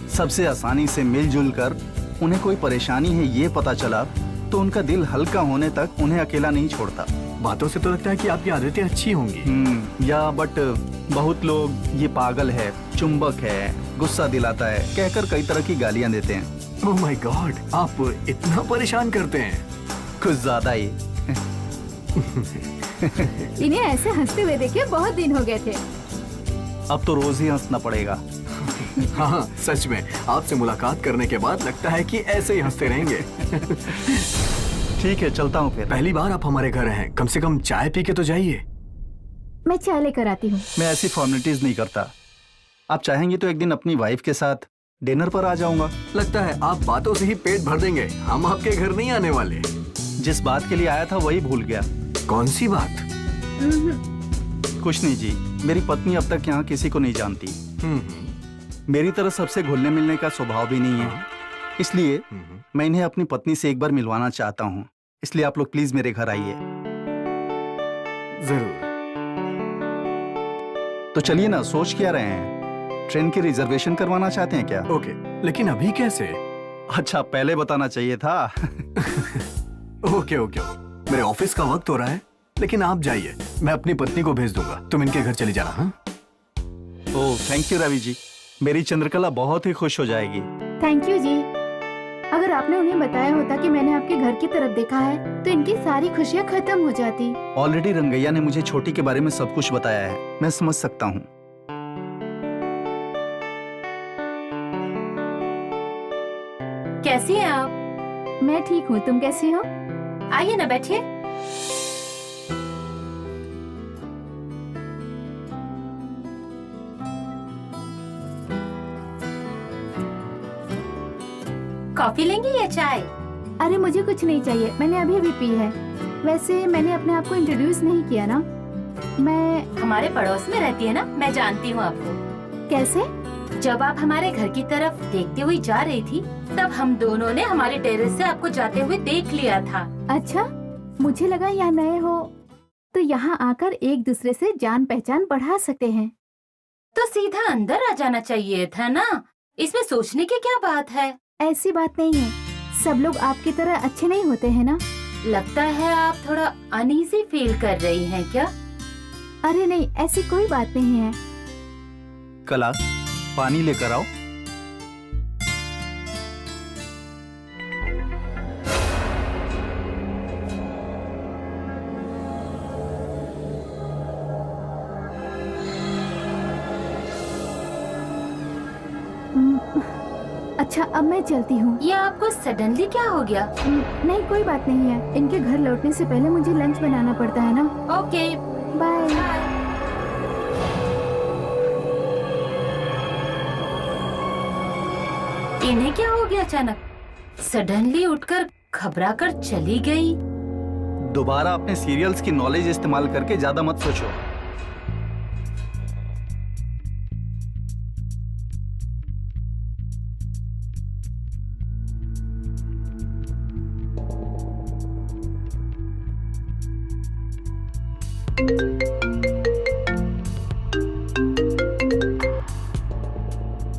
A: सबसे आसानी से मिलजुल कर उन्हें कोई परेशानी है ये पता चला तो उनका दिल हल्का होने तक उन्हें अकेला नहीं छोड़ता।
D: बातों से तो लगता है कि आपकी आदतें अच्छी होंगी।
A: या बट बहुत लोग ये पागल है, चुंबक है, गुस्सा दिलाता है कहकर कई तरह की गालियां देते हैं।
D: ओह माय गॉड, आप इतना परेशान करते हैं?
A: कुछ ज्यादा ही।
G: इन्हें ऐसे हंसते हुए देखे बहुत दिन हो गए थे।
A: अब तो रोज ही हंसना पड़ेगा।
D: हाँ, सच में आपसे मुलाकात करने के बाद लगता है कि ऐसे ही हंसते रहेंगे।
A: ठीक है, चलता हूँ फिर।
D: पहली बार आप हमारे घर हैं, कम से कम चाय पी के तो जाइए।
G: मैं चाय लेकर आती हूँ।
A: मैं ऐसी फॉर्मेलिटीज नहीं करता। आप चाहेंगे तो एक दिन अपनी वाइफ के साथ डिनर पर आ जाऊंगा।
D: लगता है आप बातों से ही पेट भर देंगे। हम आपके घर नहीं आने वाले।
A: जिस बात के लिए आया था वही भूल गया।
D: कौन सी बात?
A: कुछ नहीं जी, मेरी पत्नी अब तक यहाँ किसी को नहीं जानती। मेरी तरह सबसे घुलने मिलने का स्वभाव भी नहीं है, इसलिए मैं इन्हें अपनी पत्नी से एक बार मिलवाना चाहता हूँ। इसलिए आप लोग प्लीज मेरे घर आइए।
D: जरूर।
A: तो चलिए ना, सोच क्या रहे हैं? ट्रेन की रिजर्वेशन करवाना चाहते हैं क्या?
D: ओके, लेकिन अभी कैसे?
A: अच्छा, पहले बताना चाहिए था।
D: ओके, मेरे ऑफिस का वक्त हो रहा है, लेकिन आप जाइए, मैं अपनी पत्नी को भेज दूंगा। तुम इनके घर चली जाना। हाँ?
A: ओह, थैंक यू रवि जी। मेरी चंद्रकला बहुत ही खुश हो जाएगी।
G: थैंक यू जी। अगर आपने उन्हें बताया होता कि मैंने आपके घर की तरफ देखा है तो इनकी सारी खुशियाँ खत्म हो जाती।
A: ऑलरेडी रंगैया ने मुझे छोटी के बारे में सब कुछ बताया है, मैं समझ सकता हूँ।
B: कैसी हैं आप?
G: मैं ठीक हूँ, तुम कैसी हो?
B: आइए ना, बैठिए। कॉफी लेंगी या चाय?
E: अरे मुझे कुछ नहीं चाहिए, मैंने अभी अभी पी है। वैसे मैंने अपने आप को इंट्रोड्यूस नहीं किया ना। मैं
B: हमारे पड़ोस में रहती है ना, मैं जानती हूँ आपको।
E: कैसे?
B: जब आप हमारे घर की तरफ देखते हुए जा रही थी, तब हम दोनों ने हमारे टेरेस से आपको जाते हुए देख लिया था।
E: अच्छा, मुझे लगा यहाँ नए हो तो यहाँ आकर एक दूसरे से जान पहचान बढ़ा सकते हैं।
B: तो सीधा अंदर आ जाना चाहिए था ना, इसमें सोचने की क्या बात है?
E: ऐसी बात नहीं है, सब लोग आपकी तरह अच्छे नहीं होते हैं ना।
B: लगता है आप थोड़ा अनईजी फील कर रही हैं क्या?
E: अरे नहीं, ऐसी कोई बात नहीं है।
A: कला, पानी लेकर आओ।
E: अच्छा, अब मैं चलती हूँ।
B: ये आपको सडनली क्या हो गया?
E: नहीं, कोई बात नहीं है। इनके घर लौटने से पहले मुझे लंच बनाना पड़ता है ना।
B: Okay,
E: bye.
B: इन्हें क्या हो गया अचानक? सडनली उठकर घबरा कर चली गई।
A: दोबारा अपने सीरियल्स की नॉलेज इस्तेमाल करके ज्यादा मत सोचो।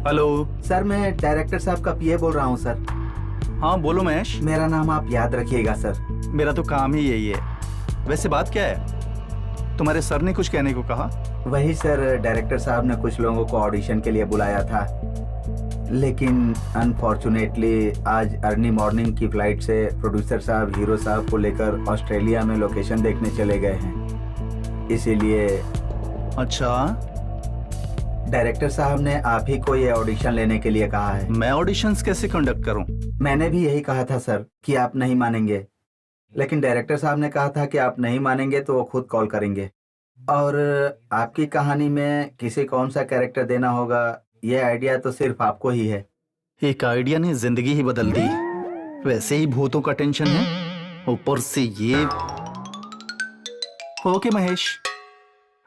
A: हेलो।
C: सर, मैं डायरेक्टर साहब का पीए बोल रहा हूँ सर।
A: हाँ बोलो महेश।
C: मेरा नाम आप याद रखिएगा सर।
A: मेरा तो काम ही यही है। वैसे बात क्या है? तुम्हारे सर ने कुछ कहने को कहा?
C: वही सर, डायरेक्टर साहब ने कुछ लोगों को ऑडिशन के लिए बुलाया था, लेकिन अनफॉर्चुनेटली आज अर्ली मॉर्निंग की फ्लाइट से प्रोड्यूसर साहब हीरो साहब को लेकर ऑस्ट्रेलिया में लोकेशन देखने चले गए हैं। इसीलिए
A: अच्छा,
C: डायरेक्टर साहब ने आप ही को ये ऑडिशन लेने के लिए कहा है।
A: मैं ऑडिशंस कैसे कंडक्ट करूं?
C: मैंने भी यही कहा था सर कि आप नहीं मानेंगे, लेकिन डायरेक्टर साहब ने कहा था कि आप नहीं मानेंगे तो वो खुद कॉल करेंगे। और आपकी कहानी में किसे कौन सा कैरेक्टर देना होगा, ये आइडिया तो सिर्फ आपको ही है।
A: एक आइडिया ने जिंदगी ही बदल दी। वैसे ही भूतों का टेंशन है, ऊपर से ये। ओके महेश,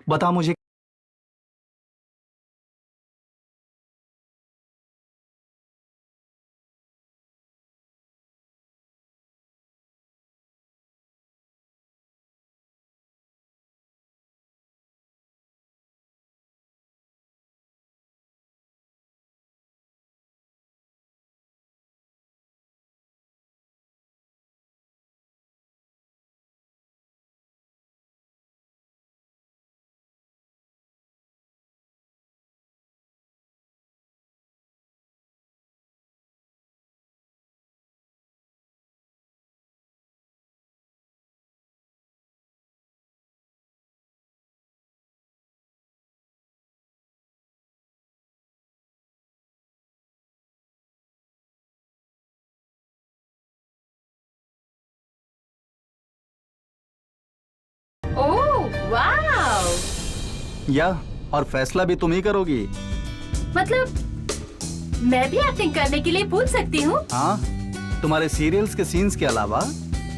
A: बता मुझे।
B: ओह वाव!
A: या और फैसला भी तुम ही करोगी।
B: मतलब मैं भी एक्टिंग करने के लिए पूछ सकती हूँ?
A: हाँ, तुम्हारे सीरियल्स के सीन्स के अलावा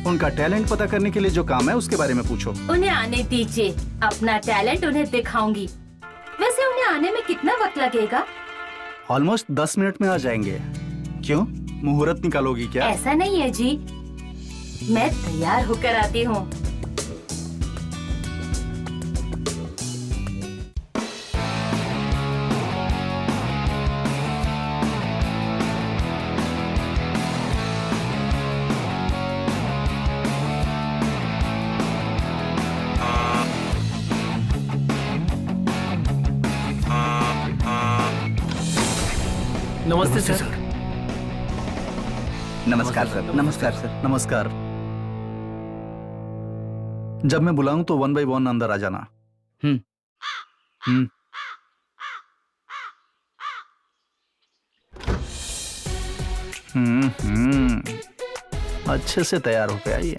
A: उनका टैलेंट पता करने के लिए जो काम है उसके बारे में पूछो।
B: उन्हें आने दीजिए, अपना टैलेंट उन्हें दिखाऊंगी। वैसे उन्हें आने में कितना वक्त लगेगा?
A: ऑलमोस्ट 10 मिनट में आ जाएंगे। क्यों, मुहूर्त निकालोगी क्या?
B: ऐसा नहीं है जी, मैं तैयार होकर आती हूँ।
H: नमस्ते सर।
C: नमस्कार सर। नमस्कार सर।
A: नमस्कार। जब मैं बुलाऊं तो 1 by 1 अंदर आ जाना। हम्म। अच्छे से तैयार होके आइए।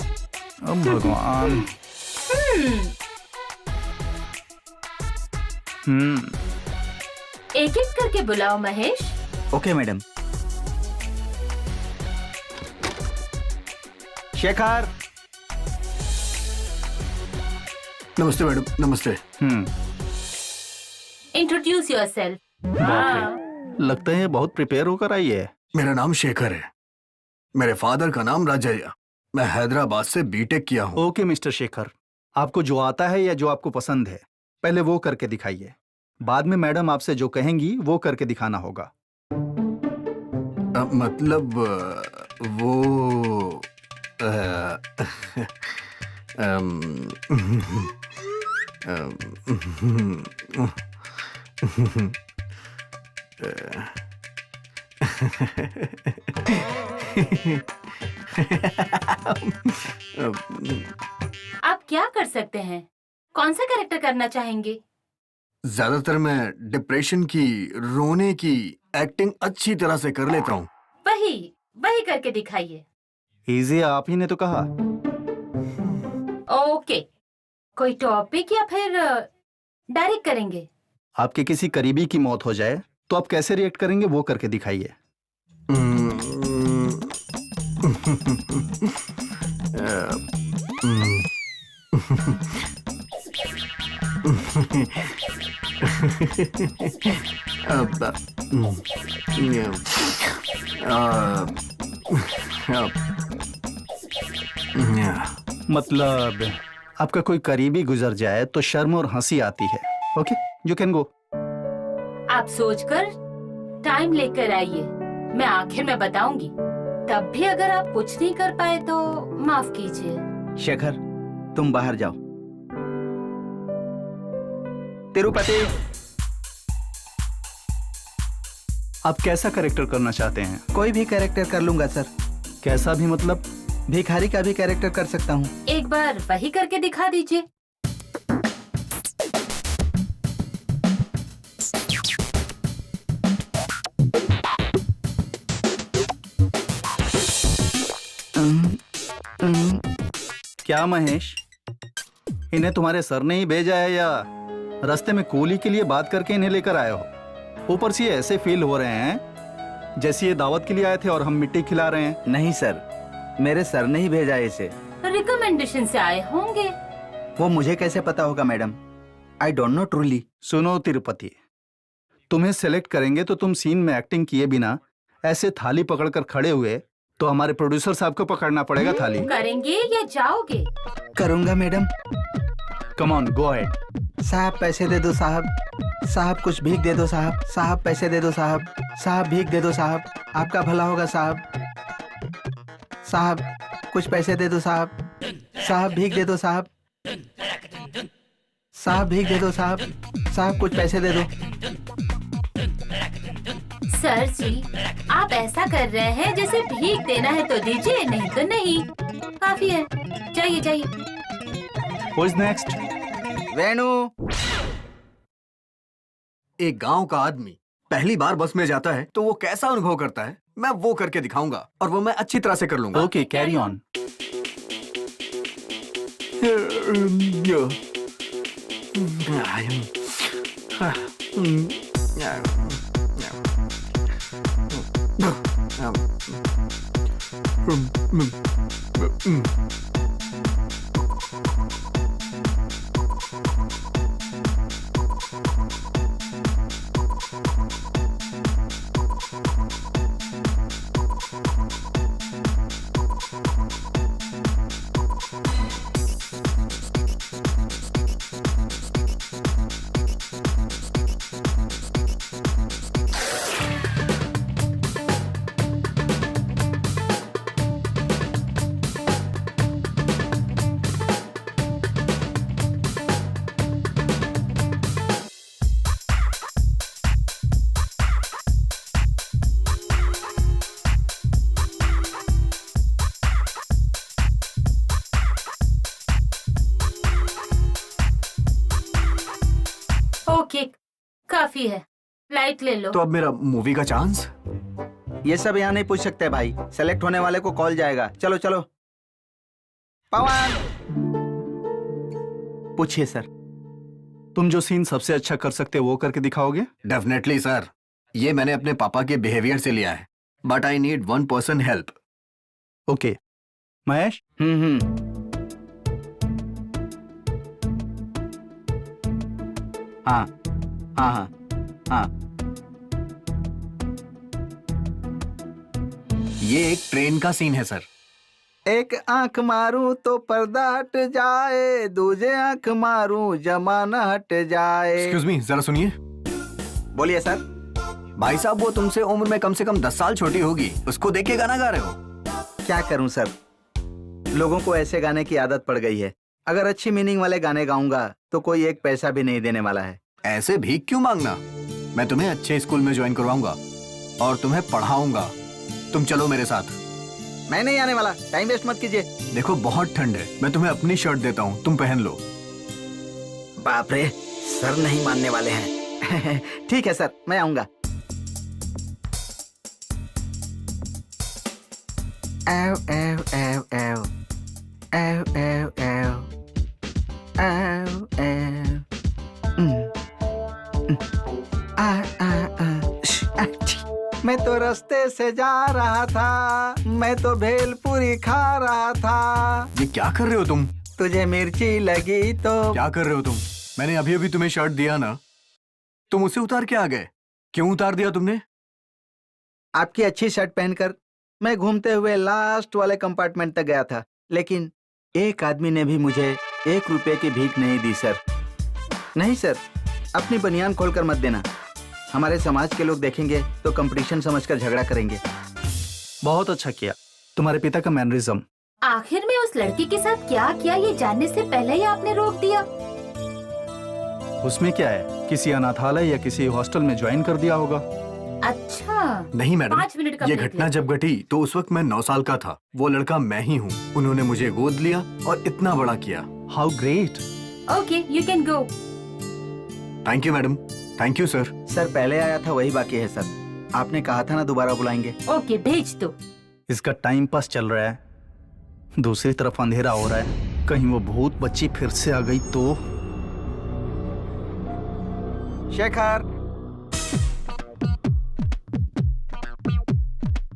A: अब भगवान।
B: एक एक करके बुलाओ महेश।
C: Okay madam. शेखर।
D: नमस्ते मैडम, नमस्ते।
B: Introduce yourself.
A: बाप रे, लगता है बहुत प्रिपेयर होकर आई है।
D: मेरा नाम शेखर है। मेरे फादर का नाम राजैया। मैं हैदराबाद से बीटेक किया हूँ।
A: ओके मिस्टर शेखर, आपको जो आता है या जो आपको पसंद है पहले वो करके दिखाइए। बाद में मैडम आपसे जो कहेंगी वो करके दिखाना होगा।
D: मतलब वो
B: आप क्या कर सकते हैं? कौन सा कैरेक्टर करना चाहेंगे?
D: ज्यादातर मैं डिप्रेशन की, रोने की एक्टिंग अच्छी तरह से कर लेता हूँ।
B: वही वही करके दिखाइए।
A: इजी आप ही ने तो कहा।
B: ओके, कोई टॉपिक या फिर डायरेक्ट करेंगे?
A: आपके किसी करीबी की मौत हो जाए तो आप कैसे रिएक्ट करेंगे वो करके दिखाइए। मतलब आपका कोई करीबी गुजर जाए तो शर्म और हंसी आती है। Okay, you can go.
B: आप सोचकर टाइम लेकर आइए, मैं आखिर में बताऊंगी। तब भी अगर आप कुछ नहीं कर पाए तो माफ कीजिए।
C: शेखर, तुम बाहर जाओ। तिरुपति।
A: आप कैसा कैरेक्टर करना चाहते हैं?
C: कोई भी कैरेक्टर कर लूंगा सर।
A: कैसा भी मतलब?
C: भिखारी का भी कैरेक्टर कर सकता हूँ।
B: एक बार वही करके दिखा दीजिए।
A: क्या महेश, इन्हें तुम्हारे सर ने ही भेजा है या रास्ते में कूली के लिए बात करके इन्हें लेकर आए हो? ऊपर से ये ऐसे फील हो रहे हैं जैसे ये दावत के लिए आए थे और हम मिट्टी खिला रहे हैं।
C: नहीं सर, मेरे सर ने ही भेजा है इसे।
B: रिकमेंडेशन से आए होंगे।
C: वो मुझे कैसे पता होगा madam? I don't know truly.
A: सुनो तिरुपति, तुम्हें सेलेक्ट करेंगे तो तुम सीन में एक्टिंग किए बिना ऐसे थाली पकड़कर खड़े हुए तो हमारे प्रोड्यूसर साहब को पकड़ना पड़ेगा थाली।
B: करेंगे या जाओगे?
C: करूंगा madam.
A: Come on, go ahead.
C: साहब पैसे दे दो साहब। साहब कुछ भीख दे दो साहब। साहब पैसे दे दो साहब। साहब भीख दे दो साहब। आपका भला होगा साहब। साहब कुछ पैसे दे दो साहब। साहब भीख दे दो साहब। साहब भीख दे दो साहब। साहब कुछ पैसे दे दो।
B: सर जी, आप ऐसा कर रहे हैं जैसे भीख देना है तो दीजिए, नहीं तो नहीं। काफी है, जाइए जाइए।
A: Who is next?
C: वेणु।
D: एक गांव का आदमी पहली बार बस में जाता है तो वो कैसा अनुभव करता है, मैं वो करके दिखाऊंगा और वो मैं अच्छी तरह से कर लूंगा।
A: Okay, carry on.
B: ओके, काफी है, लाइट ले लो।
D: तो अब मेरा मूवी का चांस?
C: ये सब यहाँ नहीं पूछ सकते भाई। सेलेक्ट होने वाले को कॉल जाएगा। चलो चलो। पवन, पूछिए सर।
A: तुम जो सीन सबसे अच्छा कर सकते हो वो करके दिखाओगे?
D: डेफिनेटली सर, ये मैंने अपने पापा के बिहेवियर से लिया है, but I need 1 person help.
A: Okay, Mahesh,
C: hmm. हाँ हाँ हाँ हाँ।
D: ये एक ट्रेन का सीन है सर।
C: एक आंख मारूं तो पर्दा हट जाए, दूजे आंख मारूं जमाना हट जाए।
D: एक्सक्यूज मी, जरा सुनिए।
C: बोलिए सर।
D: भाई साहब, वो तुमसे उम्र में कम से कम 10 साल छोटी होगी, उसको देख के गाना गा रहे हो।
C: क्या करूं सर, लोगों को ऐसे गाने की आदत पड़ गई है। अगर अच्छी मीनिंग वाले गाने गाऊंगा तो कोई एक पैसा भी नहीं देने वाला है।
D: ऐसे भीख क्यों मांगना? मैं तुम्हें अच्छे स्कूल में ज्वाइन करवाऊंगा और तुम्हें पढ़ाऊंगा। तुम चलो मेरे साथ।
C: मैं नहीं आने वाला, टाइम वेस्ट मत कीजिए।
D: देखो बहुत ठंड है, मैं तुम्हें अपनी शर्ट देता हूँ, तुम पहन लो।
C: बाप रे, सर नहीं मानने वाले हैं। ठीक है सर, मैं आऊंगा। एव एव एव एव एव एव एव एव एव मैं तो रास्ते से जा रहा था, मैं तो भेलपुरी खा रहा था।
D: ये क्या कर रहे हो तुम?
C: तुझे मिर्ची लगी तो
D: क्या कर रहे हो तुम? मैंने अभी अभी तुम्हें शर्ट दिया ना, तुम उसे उतार के आ गए। क्यों उतार दिया तुमने?
C: आपकी अच्छी शर्ट पहनकर मैं घूमते हुए लास्ट वाले कंपार्टमेंट तक गया था, लेकिन एक आदमी ने भी मुझे 1 रुपए की भीख नहीं दी सर। नहीं सर, अपनी बनियान खोलकर मत देना। हमारे समाज के लोग देखेंगे तो कंपटीशन समझकर झगड़ा करेंगे।
A: बहुत अच्छा किया। तुम्हारे पिता का मैनरिज्म।
B: आखिर में उस लड़की के साथ क्या किया ये जानने से पहले ही आपने रोक दिया।
A: उसमें क्या है, किसी अनाथालय या किसी हॉस्टल में ज्वाइन कर दिया होगा।
B: अच्छा,
D: नहीं मैडम,
B: 5 मिनट का
D: ये
B: ब्रेक
D: घटना
B: ले।
D: जब घटी तो उस वक्त मैं 9 साल का था। वो लड़का मैं ही हूँ। उन्होंने मुझे गोद लिया और इतना बड़ा किया।
A: How great.
B: Okay, you can go.
D: Thank you madam, thank you sir.
C: Sir पहले आया था वही बाकी है सर। आपने कहा था ना दोबारा बुलाएंगे।
B: ओके, भेज दो।
A: इसका टाइम पास चल रहा है, दूसरी तरफ अंधेरा हो रहा है। कहीं वो भूत बच्ची फिर से आ गई तो।
C: शेखर।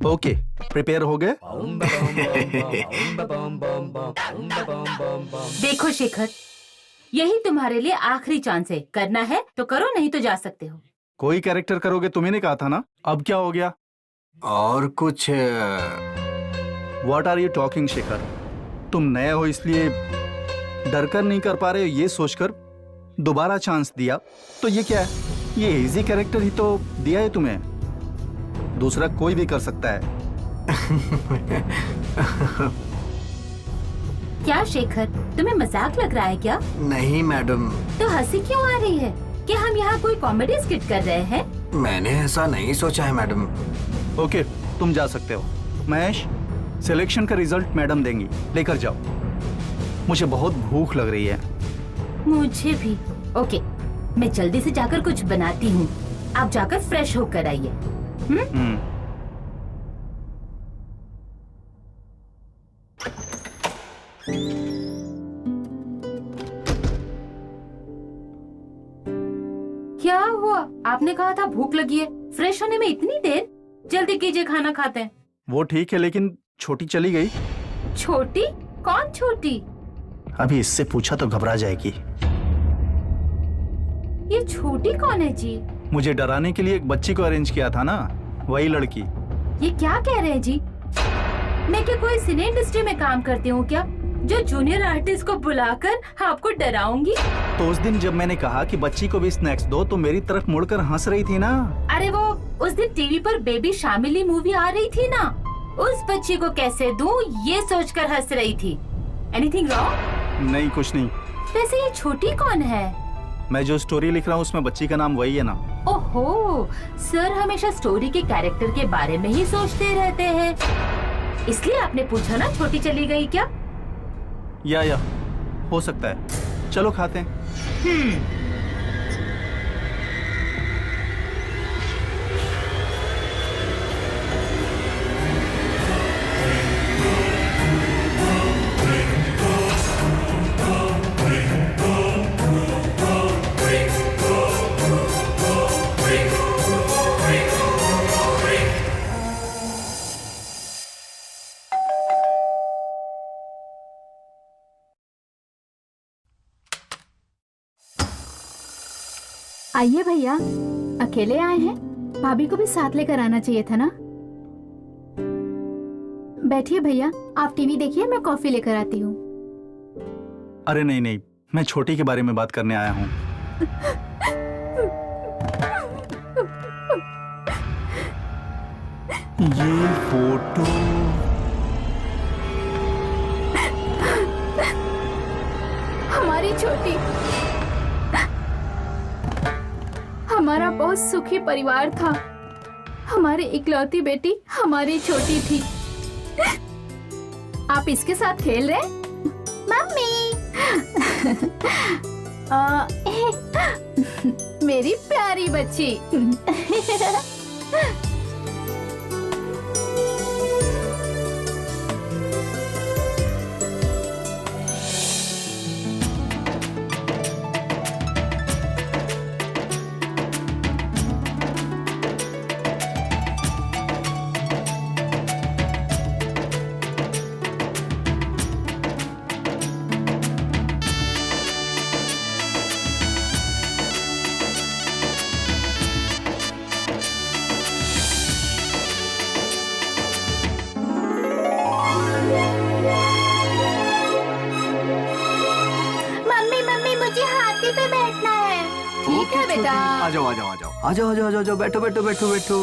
A: ओके, प्रिपेयर हो गए?
B: देखो शेखर, यही तुम्हारे लिए आखिरी चांस है। करना है तो करो, नहीं तो जा सकते हो।
A: कोई कैरेक्टर करोगे, तुम्हें नहीं कहा था ना? अब क्या हो गया?
D: और कुछ
A: what are you talking Shekhar? तुम नए हो इसलिए डर कर नहीं कर पा रहे हो, ये सोचकर दोबारा चांस दिया तो ये क्या है? ये इजी कैरेक्टर ही तो दिया है तुम्हें, दूसरा कोई भी कर सकता है।
B: क्या शेखर, तुम्हें मजाक लग रहा है क्या?
D: नहीं मैडम,
B: तो हंसी क्यों आ रही है? क्या हम यहाँ कोई कॉमेडी स्किट कर रहे हैं?
D: मैंने ऐसा नहीं सोचा है मैडम।
A: ओके, तुम जा सकते हो। महेश, सिलेक्शन का रिजल्ट मैडम देंगी, लेकर जाओ। मुझे बहुत भूख लग रही है।
B: मुझे भी। ओके, मैं जल्दी से जाकर कुछ बनाती हूँ। आप जाकर फ्रेश होकर आइए। क्या हुआ? आपने कहा था भूख लगी है। फ्रेश होने में इतनी देर? जल्दी कीजिए, खाना खाते हैं।
A: वो ठीक है, लेकिन छोटी चली गई।
B: छोटी? कौन छोटी?
A: अभी इससे पूछा तो घबरा जाएगी।
B: ये छोटी कौन है जी?
A: मुझे डराने के लिए एक बच्ची को अरेंज किया था ना, वही लड़की।
B: ये क्या कह रहे हैं जी? मैं क्या कोई सिने इंडस्ट्री में काम करती हूँ क्या, जो जूनियर आर्टिस्ट को बुलाकर आपको डराऊंगी?
A: तो उस दिन जब मैंने कहा कि बच्ची को भी स्नैक्स दो तो मेरी तरफ मुड़कर हंस रही थी ना।
B: अरे वो उस दिन टीवी पर बेबी शामिली मूवी आ रही थी ना, उस बच्ची को कैसे दूं ये सोचकर हंस रही थी। Anything wrong?
A: नहीं, कुछ नहीं।
B: वैसे ये छोटी कौन है?
A: मैं जो स्टोरी लिख रहा हूँ उसमें बच्ची का नाम वही है ना।
B: ओहो, सर हमेशा स्टोरी के कैरेक्टर के बारे में ही सोचते रहते हैं, इसलिए आपने पूछा ना छोटी चली गई क्या?
A: या हो सकता है। चलो खाते हैं।
E: आइए भैया, अकेले आए हैं? भाभी को भी साथ लेकर आना चाहिए था ना। बैठिए भैया, आप टीवी देखिए, मैं कॉफी लेकर आती हूँ।
A: अरे नहीं नहीं, मैं छोटी के बारे में बात करने आया हूँ। ये फोटो
E: हमारी छोटी, हमारा बहुत सुखी परिवार था। हमारी इकलौती बेटी हमारी छोटी थी। आप इसके साथ खेल रहे? मम्मी। मेरी प्यारी बच्ची। मम्मी मम्मी, मुझे हाथी पे बैठना है।
G: ठीक है बेटा।
D: आ जाओ आ जाओ आ जाओ आ जाओ आ जाओ आ जाओ, बैठो बैठो बैठो बैठो।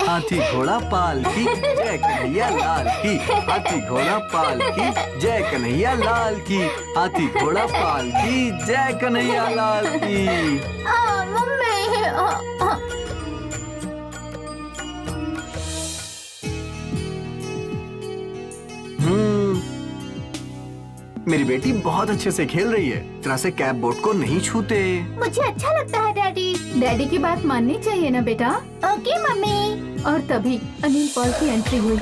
D: हाथी घोड़ा पालकी जय कन्हैया लाल की, हाथी घोड़ा पालकी जय कन्हैया लाल की, हाथी घोड़ा पालकी जय कन्हैया लाल की।
E: मम्मी।
D: मेरी बेटी बहुत अच्छे से खेल रही है, तरह से कैप बोर्ड को नहीं छूते।
E: मुझे अच्छा लगता है डैडी। डैडी की बात माननी चाहिए ना बेटा। Okay mummy. और तभी अनिल पॉल की एंट्री हुई।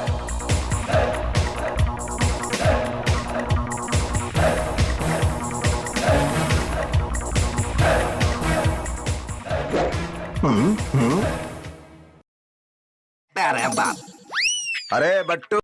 D: अरे बाप, अरे बट्टू,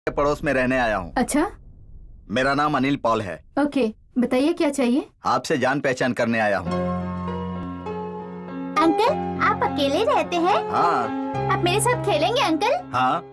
D: पड़ोस में रहने आया हूँ।
E: अच्छा,
C: मेरा नाम अनिल पॉल है।
E: ओके, बताइए क्या चाहिए।
C: आपसे जान पहचान करने आया हूँ।
E: अंकल, आप अकेले रहते हैं?
C: हाँ
E: आप मेरे साथ खेलेंगे अंकल?
C: हाँ,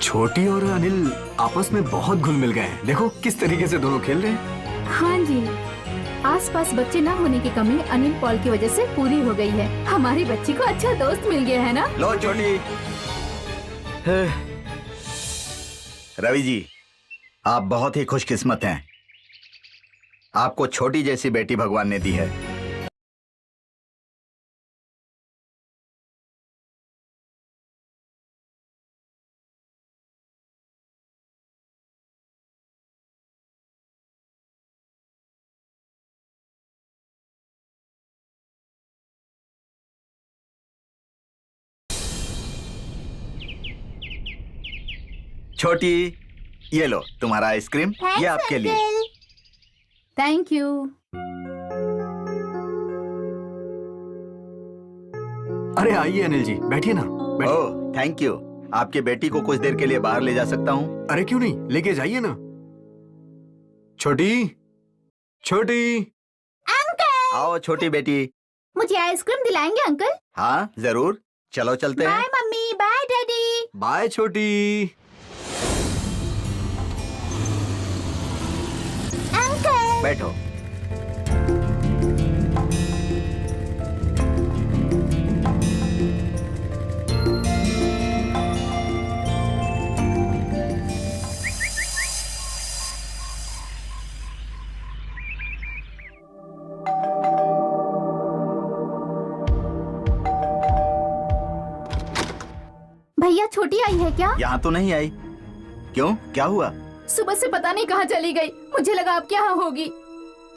D: छोटी और अनिल आपस में बहुत घुल मिल गए हैं। देखो किस तरीके से दोनों खेल रहे हैं।
E: हाँ जी, आसपास बच्चे ना होने की कमी अनिल पॉल की वजह से पूरी हो गई है। हमारी बच्ची को अच्छा दोस्त मिल गया है ना।
C: लो छोटी। रवि जी, आप बहुत ही खुशकिस्मत हैं। आपको छोटी जैसी बेटी भगवान ने दी है। छोटी, ये लो तुम्हारा आइसक्रीम, ये आपके लिए।
E: Thank you.
D: अरे आइए अनिल जी, बैठिए ना, बैठिए।
C: Oh thank you. आपकी बेटी को कुछ देर के लिए बाहर ले जा सकता हूँ?
D: अरे क्यों नहीं, लेके जाइए ना। छोटी, छोटी।
C: आओ छोटी बेटी।
E: मुझे आइसक्रीम दिलाएंगे अंकल?
C: हाँ जरूर, चलो चलते हैं।
E: Bye mummy, bye daddy.
D: Bye Chhoti.
E: Uncle.
C: बैठो।
E: भैया छोटी आई है क्या?
C: यहाँ तो नहीं आई। क्यों, क्या हुआ?
G: सुबह से पता नहीं कहाँ चली गई, मुझे लगा आपके यहाँ होगी।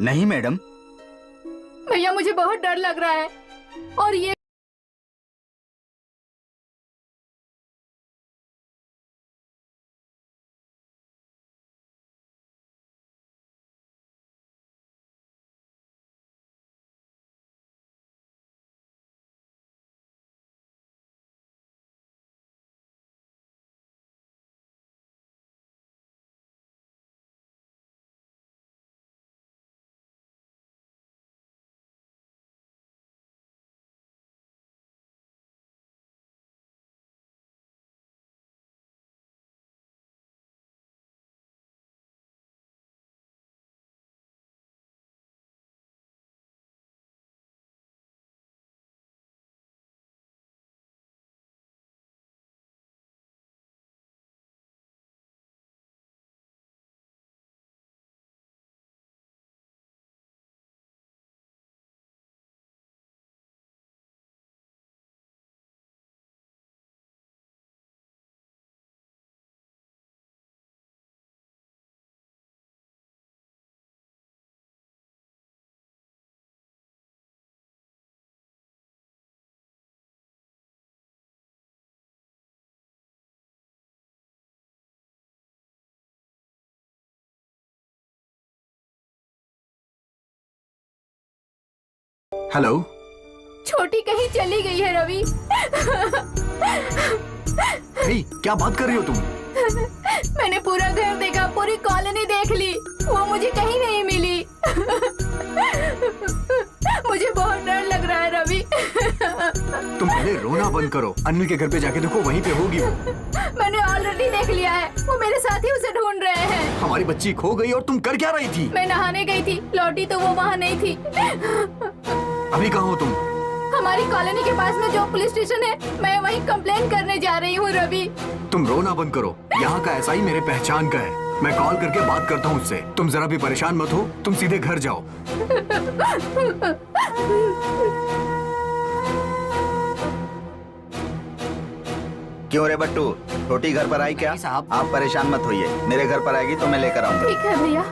C: नहीं मैडम।
G: भैया मुझे बहुत डर लग रहा है। और ये
D: हेलो।
G: छोटी कहीं चली गई है रवि।
D: हे, क्या बात कर रही हो तुम?
G: मैंने पूरा घर देखा, पूरी कॉलोनी देख ली, वो मुझे कहीं नहीं मिली। मुझे बहुत डर लग रहा है रवि।
D: तुम पहले रोना बंद करो, अनिल के घर पे जाके देखो, वहीं पे होगी वो।
G: मैंने ऑलरेडी देख लिया है, वो मेरे साथी उसे ढूंढ रहे हैं।
D: हमारी बच्ची खो गई और तुम कर क्या रही थी?
G: मैं नहाने गई थी, लौटी तो वो वहाँ नहीं थी।
D: अभी कहाँ हो तुम?
G: हमारी कॉलोनी के पास में जो पुलिस स्टेशन है, मैं वहीं कंप्लेन करने जा रही हूँ रवि।
D: तुम रोना बंद करो, यहाँ का एसआई मेरे पहचान का है, मैं कॉल करके बात करता हूँ उससे। तुम जरा भी परेशान मत हो, तुम सीधे घर जाओ।
C: क्यों रे बट्टू, छोटी घर पर आई क्या? आप परेशान मत होइए, मेरे घर पर आएगी तो मैं लेकर आऊंगा।
G: ठीक है भैया।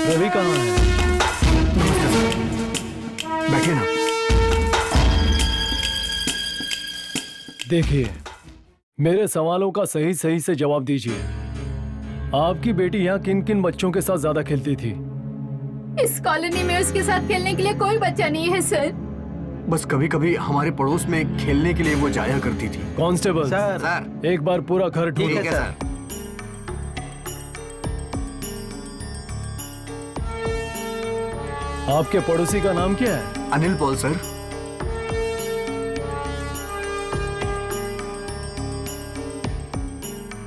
H: रवि कहाँ है?
D: बैठिए ना।
H: देखिए, मेरे सवालों का सही सही से जवाब दीजिए। आपकी बेटी यहाँ किन किन बच्चों के साथ ज्यादा खेलती थी?
G: इस कॉलोनी में उसके साथ खेलने के लिए कोई बच्चा नहीं है सर।
D: बस कभी कभी हमारे पड़ोस में खेलने के लिए वो जाया करती थी।
H: Constable,
D: sir.
H: एक बार पूरा घर ढूंढो।
D: ठीक है सर।
H: आपके पड़ोसी का नाम क्या है?
D: Anil Paul sir.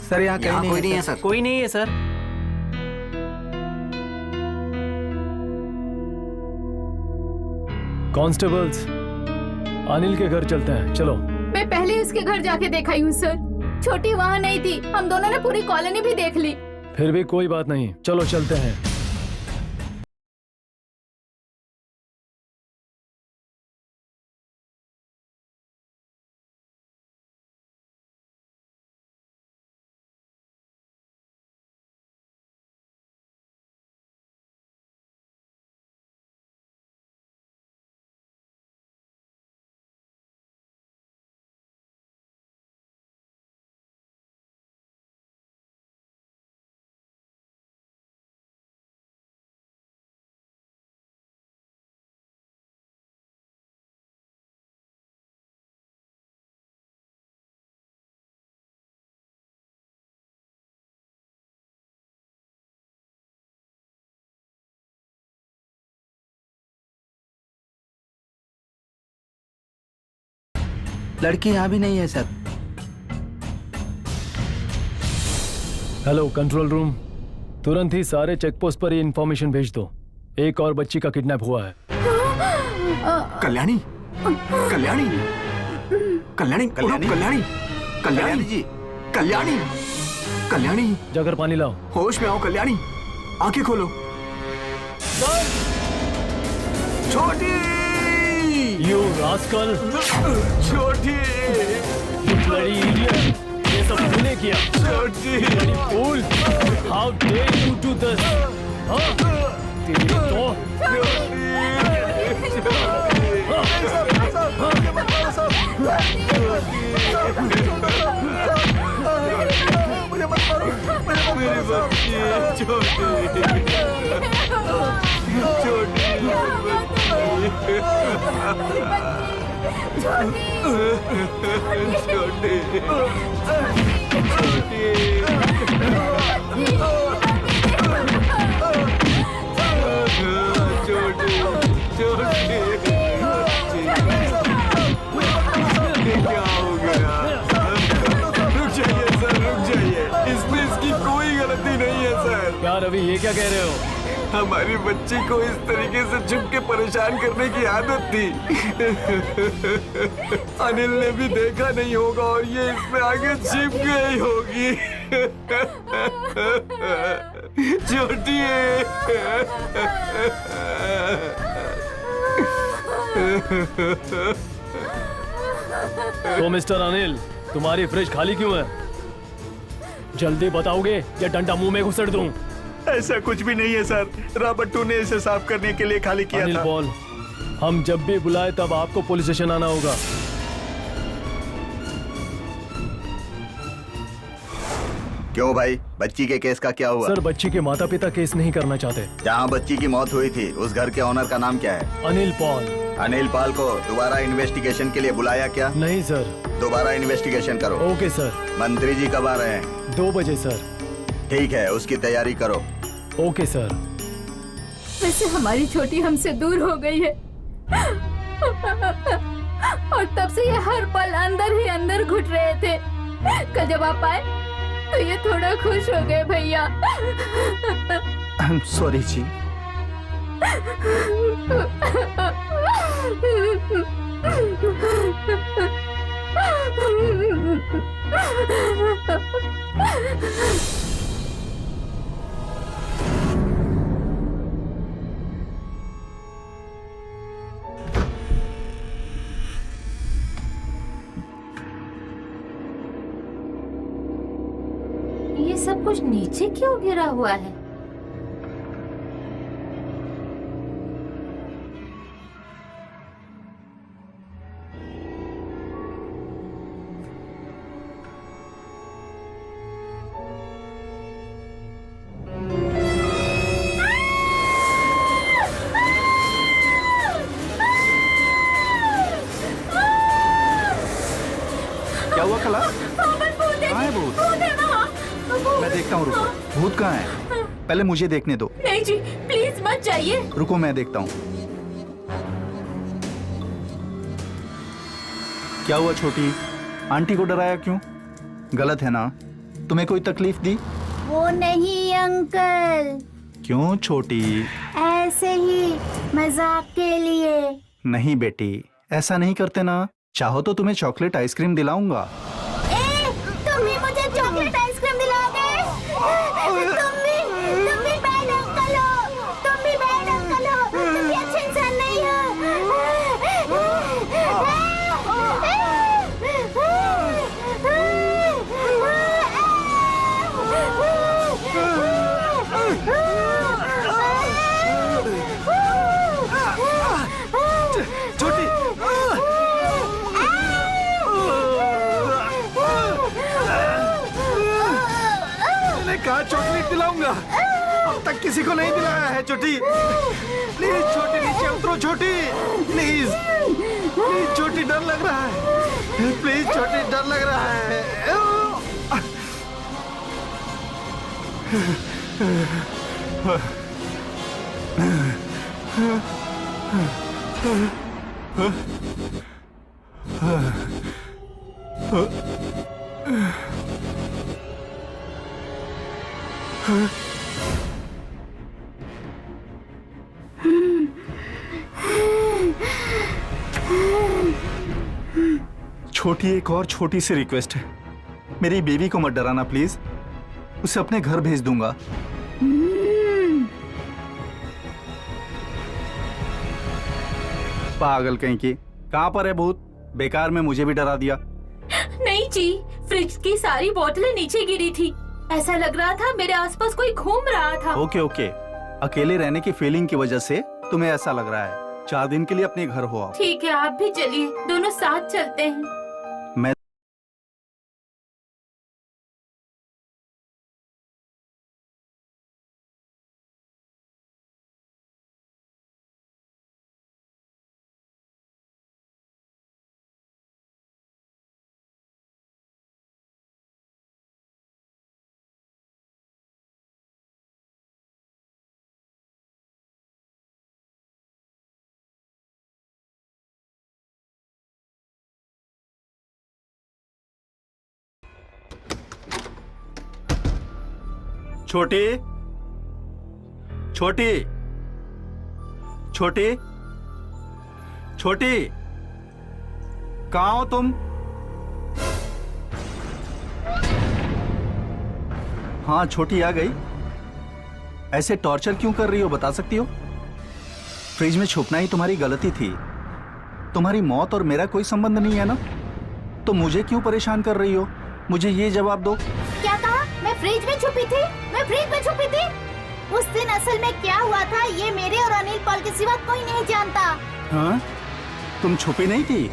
C: सर यहाँ कहीं
D: यहाँ कोई नहीं
C: है
D: है सर।
F: कोई नहीं है सर।
H: कांस्टेबल्स, अनिल के घर चलते हैं, चलो।
G: मैं पहले उसके घर जाके देखा ही हूँ सर। छोटी वहाँ नहीं थी, हम दोनों ने पूरी कॉलोनी भी देख ली।
H: फिर भी कोई बात नहीं, चलो चलते हैं।
C: लड़की यहाँ भी नहीं है सर।
H: हेलो कंट्रोल रूम, तुरंत ही सारे चेक पोस्ट पर ये इन्फॉर्मेशन भेज दो। एक और बच्ची का किडनैप हुआ है।
D: कल्याणी, कल्याणी, कल्याणी,
C: कल्याणी?
D: कल्याणी, कल्याणी
C: जी,
D: कल्याणी, कल्याणी,
H: जाकर पानी लाओ।
D: होश में आओ कल्याणी, आंखें खोलो। Chhoti,
H: you rascal,
D: Chhoti,
H: you bloody idiot, ये सब तूने किया।
D: Chhoti,
H: bloody fool, how dare you do this? हाँ, तेरी तो
D: मेरी बच्ची, क्या हो गया? रुक जाइए सर, रुक जाइए। इसमें इसकी कोई गलती नहीं है सर।
H: क्या रवि, ये क्या कह रहे हो?
D: हमारी बच्ची को इस तरीके से छुप के परेशान करने की आदत थी। अनिल ने भी देखा नहीं होगा और ये इसमें आगे छिप गई होगी। छोटी है।
H: तो मिस्टर अनिल, तुम्हारी फ्रिज खाली क्यों है? जल्दी बताओगे या डंडा मुंह में घुसड़ दूं?
F: ऐसा कुछ भी नहीं है सर, रॉबर्टू ने इसे साफ करने के लिए खाली किया
H: अनिल
F: था।
H: पॉल, हम जब भी बुलाए तब आपको पुलिस स्टेशन आना होगा।
C: क्यों भाई, बच्ची के केस का क्या हुआ?
H: सर, बच्ची के माता पिता केस नहीं करना चाहते।
C: जहाँ बच्ची की मौत हुई थी उस घर के ऑनर का नाम क्या है?
H: अनिल पॉल।
C: अनिल पाल को दोबारा इन्वेस्टिगेशन के लिए बुलाया क्या?
H: नहीं सर।
C: दोबारा इन्वेस्टिगेशन करो।
H: Okay sir.
C: मंत्री जी कब आ रहे हैं?
H: 2 बजे सर।
C: ठीक है, उसकी तैयारी करो।
H: Okay sir.
G: वैसे हमारी छोटी हमसे दूर हो गई है और तब से ये हर पल अंदर ही अंदर घुट रहे थे। कल जब आप आए तो ये थोड़ा खुश हो गए भैया।
A: सॉरी जी।
B: ये सब कुछ नीचे क्यों गिरा हुआ है?
A: क्या हुआ कला? कहाँ है भूत? मैं देखता हूँ, रुको। भूत कहाँ है? पहले मुझे देखने दो।
B: नहीं जी, प्लीज मत जाइए।
A: रुको, मैं देखता हूँ। क्या हुआ छोटी? आंटी को डराया क्यों? गलत है ना? तुम्हें कोई तकलीफ दी?
I: वो नहीं अंकल,
A: क्यों छोटी?
I: ऐसे ही मजाक के लिए।
A: नहीं बेटी, ऐसा नहीं करते ना। चाहो तो तुम्हें चॉकलेट आइसक्रीम दिलाऊंगा।
E: तुम भी मुझे चॉकलेट आइसक्रीम दिलाओगे? तुम भी बैड अंकल हो। तुम भी बैड अंकल हो। तुम भी अच्छे इंसान नहीं
F: छोटी मैंने कहा चॉकलेट दिलाऊंगा, अब तक किसी को नहीं दिलाया है। छोटी प्लीज, छोटी नीचे उतरो। छोटी प्लीज, प्लीज छोटी, डर लग रहा है। प्लीज छोटी, डर लग रहा है।
A: छोटी, एक और छोटी सी रिक्वेस्ट है, मेरी बेबी को मत डराना प्लीज। उसे अपने घर भेज दूंगा। पागल कहीं की, कहाँ पर है भूत? बेकार में मुझे भी डरा दिया।
B: नहीं जी, फ्रिज की सारी बोतलें नीचे गिरी थी। ऐसा लग रहा था मेरे आसपास कोई घूम रहा था।
A: ओके ओके, अकेले रहने की फीलिंग की वजह से तुम्हें ऐसा लग रहा है। 4 दिन के लिए अपने घर हो आओ।
B: ठीक है, आप भी चलिए, दोनों साथ चलते हैं।
A: मैं छोटी, छोटी, छोटी, छोटी, कहाँ हो तुम? हाँ छोटी, आ गई। ऐसे टॉर्चर क्यों कर रही हो, बता सकती हो? फ्रिज में छुपना ही तुम्हारी गलती थी। तुम्हारी मौत और मेरा कोई संबंध नहीं है ना, तो मुझे क्यों परेशान कर रही हो? मुझे ये जवाब दो।
E: क्या कहा? मैं फ्रिज में छुपी थी? मैं फ्रिज में छुपी थी? उस दिन असल में क्या हुआ था ये मेरे और अनिल पॉल के सिवा कोई नहीं जानता।
A: हाँ? तुम छुपी नहीं थी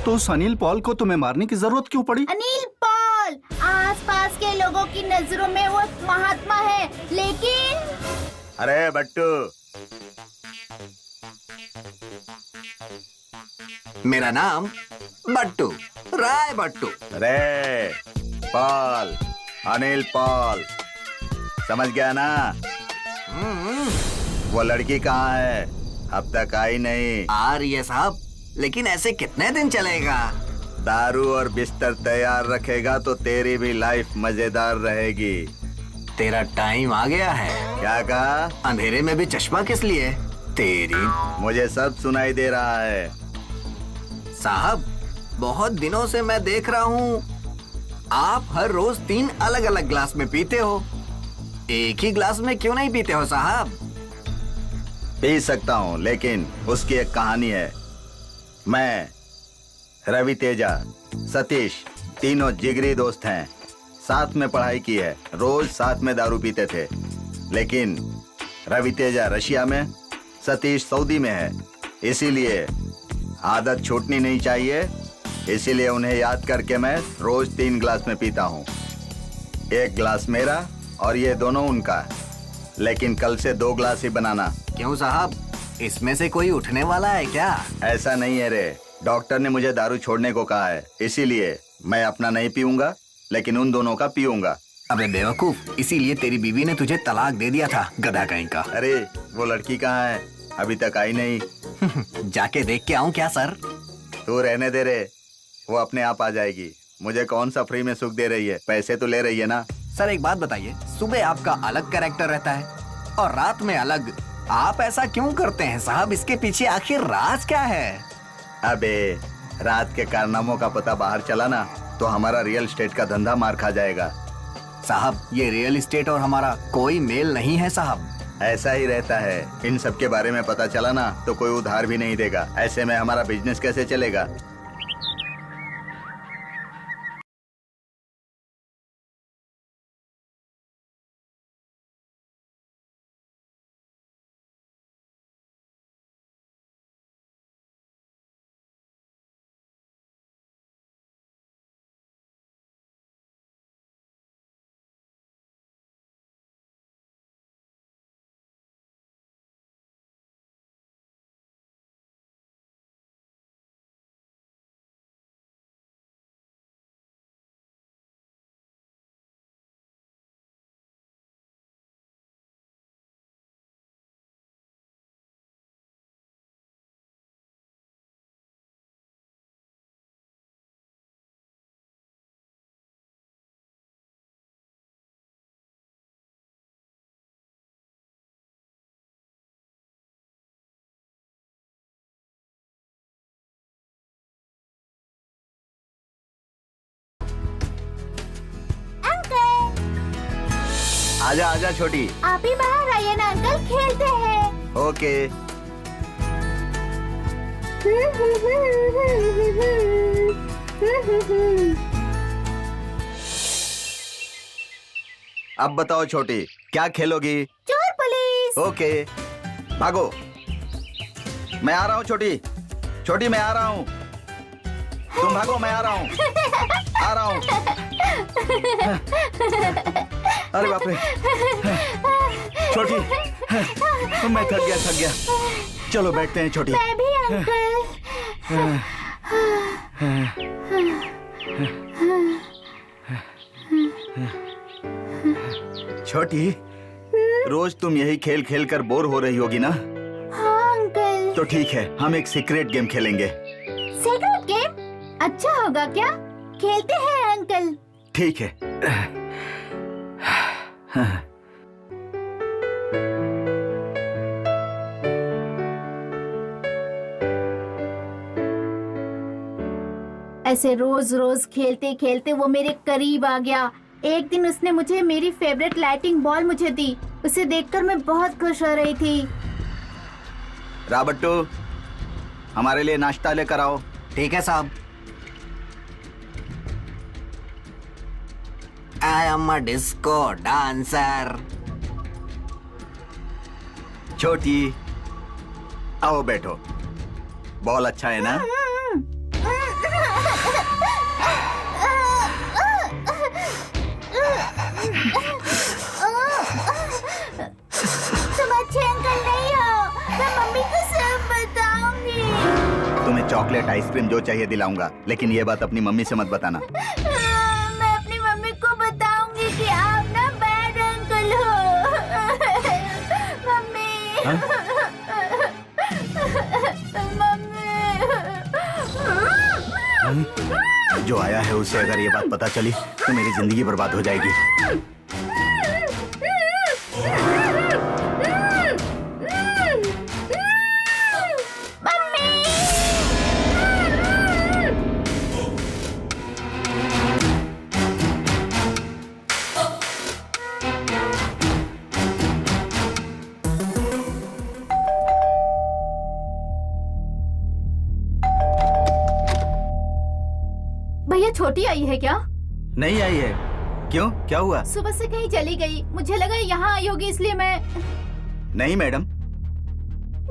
A: तो उस अनिल पॉल को तुम्हें मारने की जरूरत क्यों पड़ी?
E: अनिल पॉल आसपास के लोगों की नजरों में वो महात्मा है, लेकिन
C: अरे बट्टू,
D: मेरा नाम बट्टू, राय बट्टू।
C: अरे पॉल, अनिल पॉल, समझ गया ना? वो लड़की कहाँ है? अब तक आई नहीं।
D: आ रही है साहब, लेकिन ऐसे कितने दिन चलेगा?
C: दारू और बिस्तर तैयार रखेगा तो तेरी भी लाइफ मजेदार रहेगी।
D: तेरा टाइम आ गया है।
C: क्या कहा?
D: अंधेरे में भी चश्मा किस लिए? तेरी
C: मुझे सब सुनाई दे रहा है।
D: साहब, बहुत दिनों से मैं देख रहा हूँ आप हर रोज 3 अलग अलग ग्लास में पीते हो। एक ही ग्लास में क्यों नहीं पीते हो साहब?
C: पी सकता हूँ, लेकिन उसकी एक कहानी है। मैं, रवि तेजा, सतीश, तीनों जिगरी दोस्त हैं। साथ में पढ़ाई की है, रोज साथ में दारू पीते थे। लेकिन रवि तेजा रशिया में, सतीश सऊदी में है, इसीलिए आदत छूटनी नहीं चाहिए। इसीलिए उन्हें याद करके मैं रोज 3 ग्लास में पीता हूँ। 1 ग्लास मेरा और ये दोनों उनका। लेकिन कल से 2 ग्लास ही बनाना।
D: क्यों साहब, इसमें से कोई उठने वाला है क्या?
C: ऐसा नहीं है रे, डॉक्टर ने मुझे दारू छोड़ने को कहा है, इसीलिए मैं अपना नहीं पीऊंगा, लेकिन उन दोनों का पीऊंगा।
D: अबे बेवकूफ, इसीलिए तेरी बीवी ने तुझे तलाक दे दिया था, गधा कहीं का।
C: अरे वो लड़की कहाँ है? अभी तक आई नहीं।
D: जाके देख के आऊं क्या सर?
C: तू रहने दे रे, वो अपने आप आ जाएगी। मुझे कौन सा फ्री में सुख दे रही है? पैसे तो ले रही है ना।
D: सर एक बात बताइए, सुबह आपका अलग कैरेक्टर रहता है और रात में अलग, आप ऐसा क्यों करते हैं साहब? इसके पीछे आखिर राज क्या है?
C: अबे रात के कारनामों का पता बाहर चला ना तो हमारा रियल एस्टेट का धंधा मार खा जाएगा।
D: साहब ये रियल एस्टेट और हमारा कोई मेल नहीं है साहब।
C: ऐसा ही रहता है, इन सब के बारे में पता चला ना तो कोई उधार भी नहीं देगा। ऐसे में हमारा बिजनेस कैसे चलेगा? आजा आजा छोटी।
E: आप ही बाहर आइए ना अंकल, खेलते हैं।
C: ओके। अब बताओ छोटी, क्या खेलोगी?
E: चोर पुलिस।
C: ओके भागो। मैं आ रहा हूँ छोटी। छोटी मैं आ रहा हूँ, तुम भागो, मैं आ रहा हूँ, आ रहा हूँ। अरे बाप रे छोटी, मैं थक गया। चलो बैठते हैं छोटी।
E: मैं भी अंकल।
C: छोटी रोज तुम यही खेल खेल कर बोर हो रही होगी ना?
E: हाँ अंकल।
C: तो ठीक है, हम एक सीक्रेट गेम खेलेंगे।
E: Secret game? अच्छा होगा क्या? खेलते हैं अंकल।
C: ठीक है।
E: ऐसे रोज रोज खेलते खेलते वो मेरे करीब आ गया। एक दिन उसने मुझे मेरी फेवरेट लाइटिंग बॉल मुझे दी। उसे देखकर मैं बहुत खुश हो रही थी।
C: राबट्टू, हमारे लिए नाश्ता लेकर आओ।
D: ठीक है साहब। I am a disco dancer.
C: छोटी आओ बैठो। बॉल अच्छा है ना?
E: तुम अच्छे अंकल नहीं हो। मैं मम्मी को सब बताऊंगी।
C: तुम्हें चॉकलेट आइसक्रीम जो चाहिए दिलाऊंगा, लेकिन ये बात अपनी मम्मी से मत बताना।
E: मैं अपनी मम्मी को बताऊंगी कि आप ना बैड अंकल हो। मम्मी। मम्मी।
C: जो आया है उसे अगर ये बात पता चली तो मेरी जिंदगी बर्बाद हो जाएगी।
E: भैया छोटी आई है क्या?
C: नहीं आई है। क्यों, क्या हुआ?
E: सुबह से कहीं चली गई, मुझे लगा यहाँ आई होगी इसलिए मैं।
C: नहीं मैडम।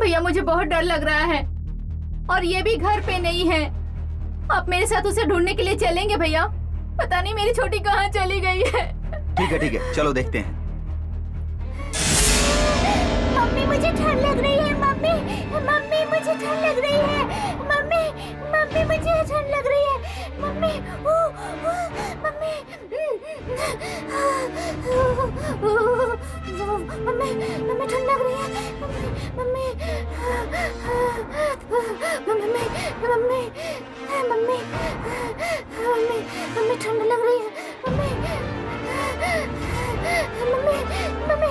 E: भैया मुझे बहुत डर लग रहा है और ये भी घर पे नहीं है। आप मेरे साथ उसे ढूंढने के लिए चलेंगे भैया? पता नहीं मेरी छोटी कहाँ चली गई है।
C: ठीक है चलो देखते हैं।
E: मम्मी मुझे ठंड लग रही है। मम्मी मम्मी मुझे ठंड लग रही है। मम्मी मम्मी मुझे ठंड लग रही है। मम्मी मम्मी मम्मी मम्मी ठंड लग रही है। Mummy mummy mummy mummy mummy mummy ठंड लग रही है। Mummy mummy mummy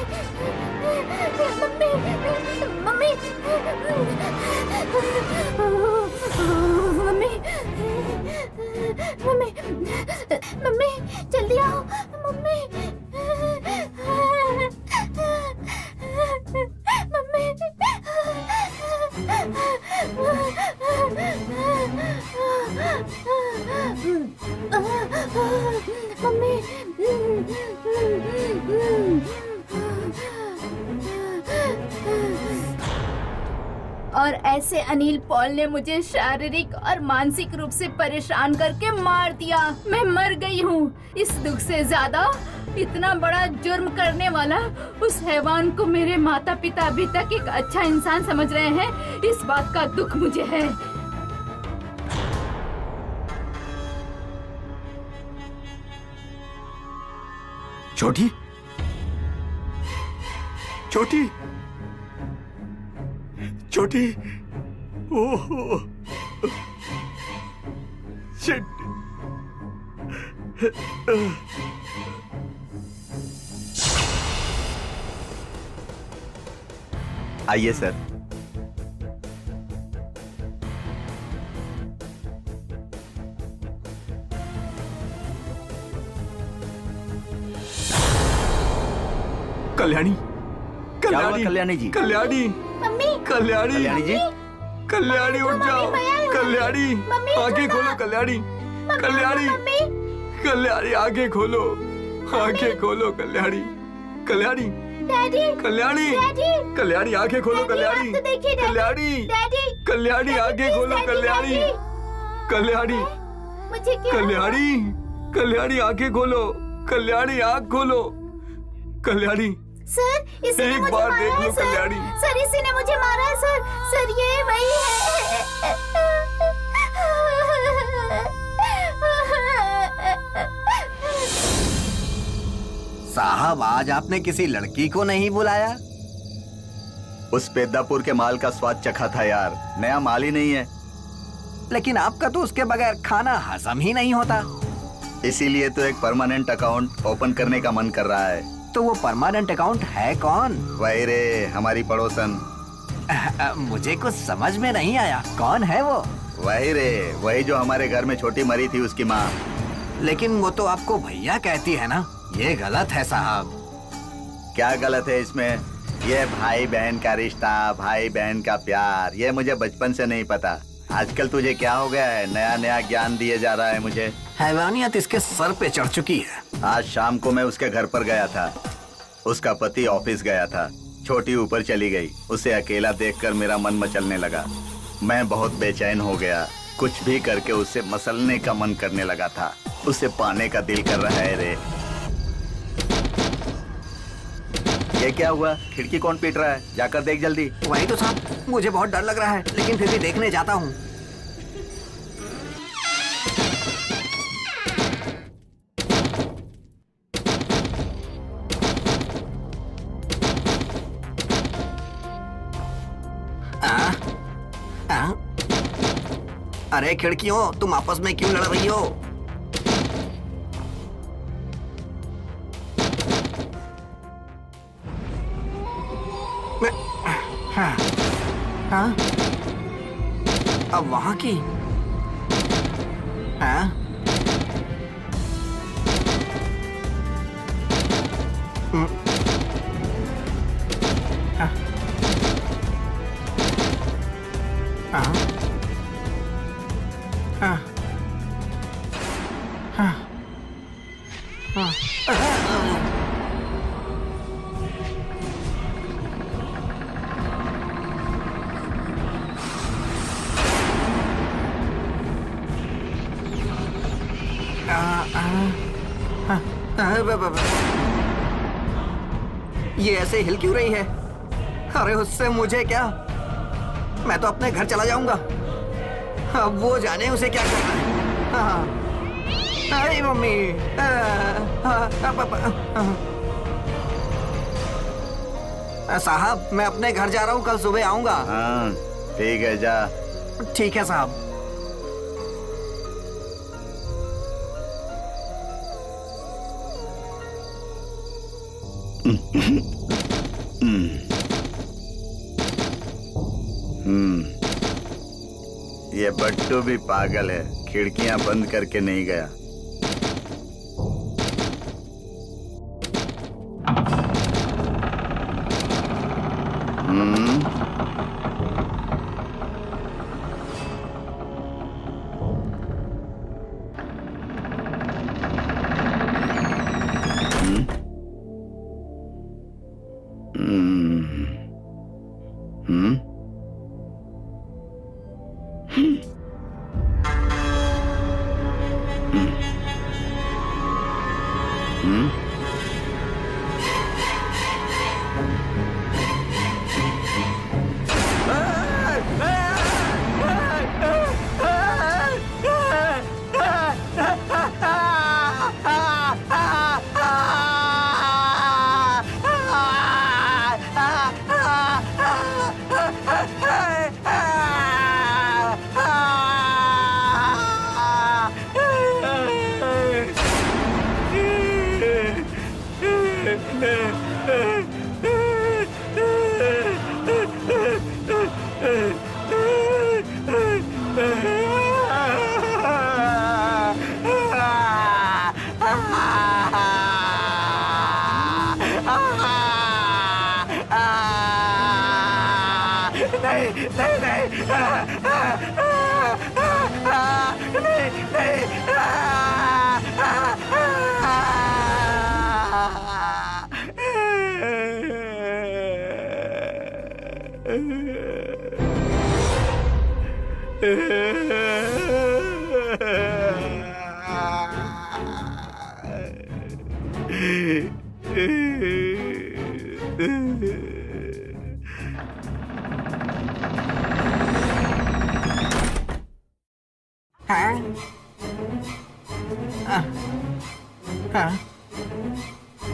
E: mummy mummy जल्दी आओ मम्मी मम्मी और ऐसे अनिल पॉल ने मुझे शारीरिक और मानसिक रूप से परेशान करके मार दिया। मैं मर गई हूँ। इस दुख से ज्यादा इतना बड़ा जुर्म करने वाला उस हैवान को मेरे माता पिता अभी तक एक अच्छा इंसान समझ रहे हैं, इस बात का दुख मुझे है।
D: छोटी छोटी छोटी, ओह शिट।
C: आइए सर।
D: कल्याणी,
C: क्या हुआ कल्याणी जी?
D: कल्याणी,
E: मम्मी
D: कल्याणी,
C: कल्याणी जी,
D: कल्याणी उठ जाओ। कल्याणी आंखें खोलो। कल्याणी, कल्याणी, कल्याणी आंखें खोलो, आंखें खोलो। कल्याणी, कल्याणी,
E: डैडी
D: कल्याणी,
E: डैडी
D: कल्याणी आंखें खोलो। कल्याणी,
E: तो देखिए
D: कल्याणी,
E: डैडी
D: कल्याणी आंखें खोलो। कल्याणी, कल्याणी,
E: मुझे क्या
D: कल्याणी, कल्याणी आंखें खोलो। कल्याणी आंख खोलो। कल्याणी
E: सर इसी ने
D: एक
E: मुझे
D: बार
E: मारा
D: देख
E: है
D: लो
E: सर।
D: कल्याणी।
E: सर इसी ने मुझे मारा है सर। सर ये वही
D: साहब, आज आपने किसी लड़की को नहीं बुलाया?
C: उस पेद्दापुर के माल का स्वाद चखा था यार, नया माल ही नहीं है।
D: लेकिन आपका तो उसके बगैर खाना हजम ही नहीं होता।
C: इसीलिए तो एक परमानेंट अकाउंट ओपन करने का मन कर रहा है।
D: तो वो परमानेंट अकाउंट है कौन?
C: वही रे, हमारी पड़ोसन।
D: मुझे कुछ समझ में नहीं आया, कौन है वो?
C: वही रे, वही जो हमारे घर में छोटी मरी थी, उसकी माँ।
D: लेकिन वो तो आपको भैया कहती है ना, ये गलत है साहब।
C: क्या गलत है इसमें? ये भाई बहन का रिश्ता, भाई बहन का प्यार, ये मुझे बचपन से नहीं पता। आजकल तुझे क्या हो गया है? नया नया ज्ञान दिए जा रहा है मुझे।
D: हैवानियत इसके सर पे चढ़ चुकी है।
C: आज शाम को मैं उसके घर पर गया था। उसका पति ऑफिस गया था, छोटी ऊपर चली गई। उसे अकेला देखकर मेरा मन मचलने लगा। मैं बहुत बेचैन हो गया। कुछ भी करके उसे मसलने का मन करने लगा था। उसे पाने का दिल कर रहा है रे। ये क्या हुआ? खिड़की कौन पीट रहा है? जाकर देख जल्दी।
D: वही तो साहब, मुझे बहुत डर लग रहा है, लेकिन फिर भी देखने जाता हूँ। अरे खिड़कियों, तुम आपस में क्यों लड़ रही हो? हाँ? अब वहां की? हाँ? हाँ? हाँ? हाँ? हाँ? हाँ? ये ऐसे हिल क्यों रही है? अरे उससे मुझे क्या, मैं तो अपने घर चला जाऊंगा। अब वो जाने उसे क्या करना है। हाँ। अरे मम्मी, साहब मैं अपने घर जा रहा हूँ, कल सुबह आऊंगा।
C: हाँ ठीक है, जा।
D: ठीक है साहब।
C: ये बट्टू भी पागल है, खिड़कियां बंद करके नहीं गया।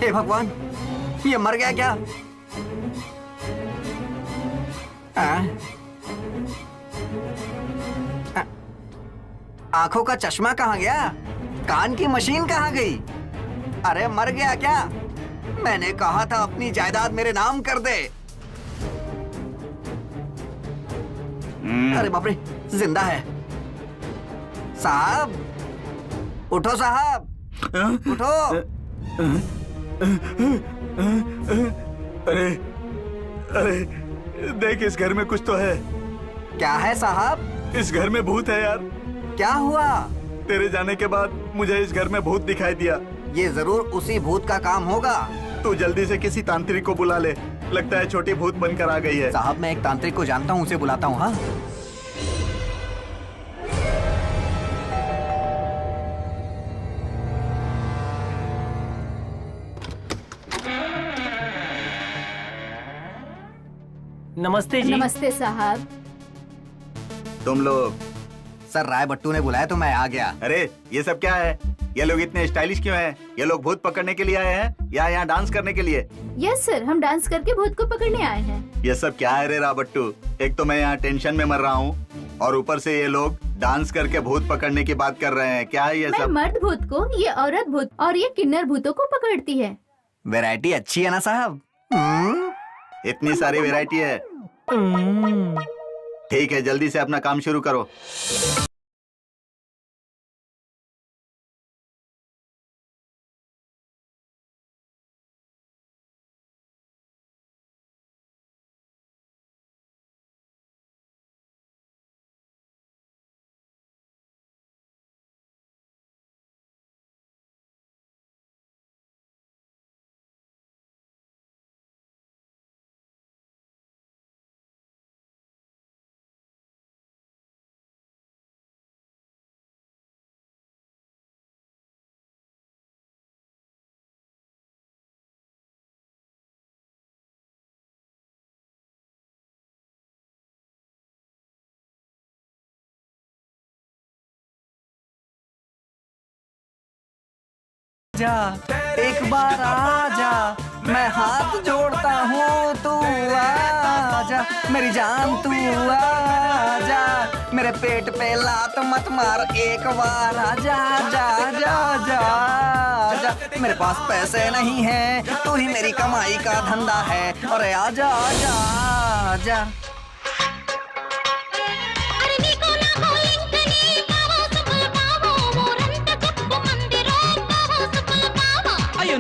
D: हे भगवान, ये मर गया क्या? आंखों का चश्मा कहाँ गया? कान की मशीन कहाँ गई? अरे मर गया क्या? मैंने कहा था अपनी जायदाद मेरे नाम कर दे। अरे बाप रे, जिंदा है। साहब, उठो साहब, उठो।
F: अरे अरे, देख इस घर में कुछ तो है।
D: क्या है साहब?
F: इस घर में भूत है यार।
D: क्या हुआ?
F: तेरे जाने के बाद मुझे इस घर में भूत दिखाई दिया।
D: ये जरूर उसी भूत का काम होगा।
F: तू जल्दी से किसी तांत्रिक को बुला ले, लगता है छोटी भूत बनकर आ गई है।
D: साहब, मैं एक तांत्रिक को जानता हूँ, उसे बुलाता हूँ। हाँ,
I: नमस्ते जी।
G: नमस्ते साहब।
C: तुम लोग?
D: सर राय बट्टू ने बुलाया तो मैं आ गया।
C: अरे ये सब क्या है? ये लोग इतने स्टाइलिश क्यों हैं? ये लोग भूत पकड़ने के लिए आए हैं या यहाँ डांस करने के लिए?
E: यस सर, हम डांस करके भूत को पकड़ने आए हैं।
C: ये सब क्या है रे राबट्टू? एक तो मैं यहाँ टेंशन में मर रहा हूँ और ऊपर से ये लोग डांस करके भूत पकड़ने की बात कर रहे हैं। क्या है ये
E: मैं
C: सब?
E: मर्द भूत को, ये औरत भूत और ये किन्नर भूतों को पकड़ती है।
D: वैरायटी अच्छी है ना साहब?
C: इतनी सारी वैरायटी है। ठीक है, जल्दी से अपना काम शुरू करो।
D: जा, एक बार आजा, मैं हाथ जोड़ता हूँ, तू आजा, मेरी जान तू आजा, मेरे पेट पे लात मत मार, एक बार आजा, जा जा जा जा। मेरे पास पैसे नहीं हैं, तू ही मेरी कमाई का धंधा है, अरे आजा आजा आजा।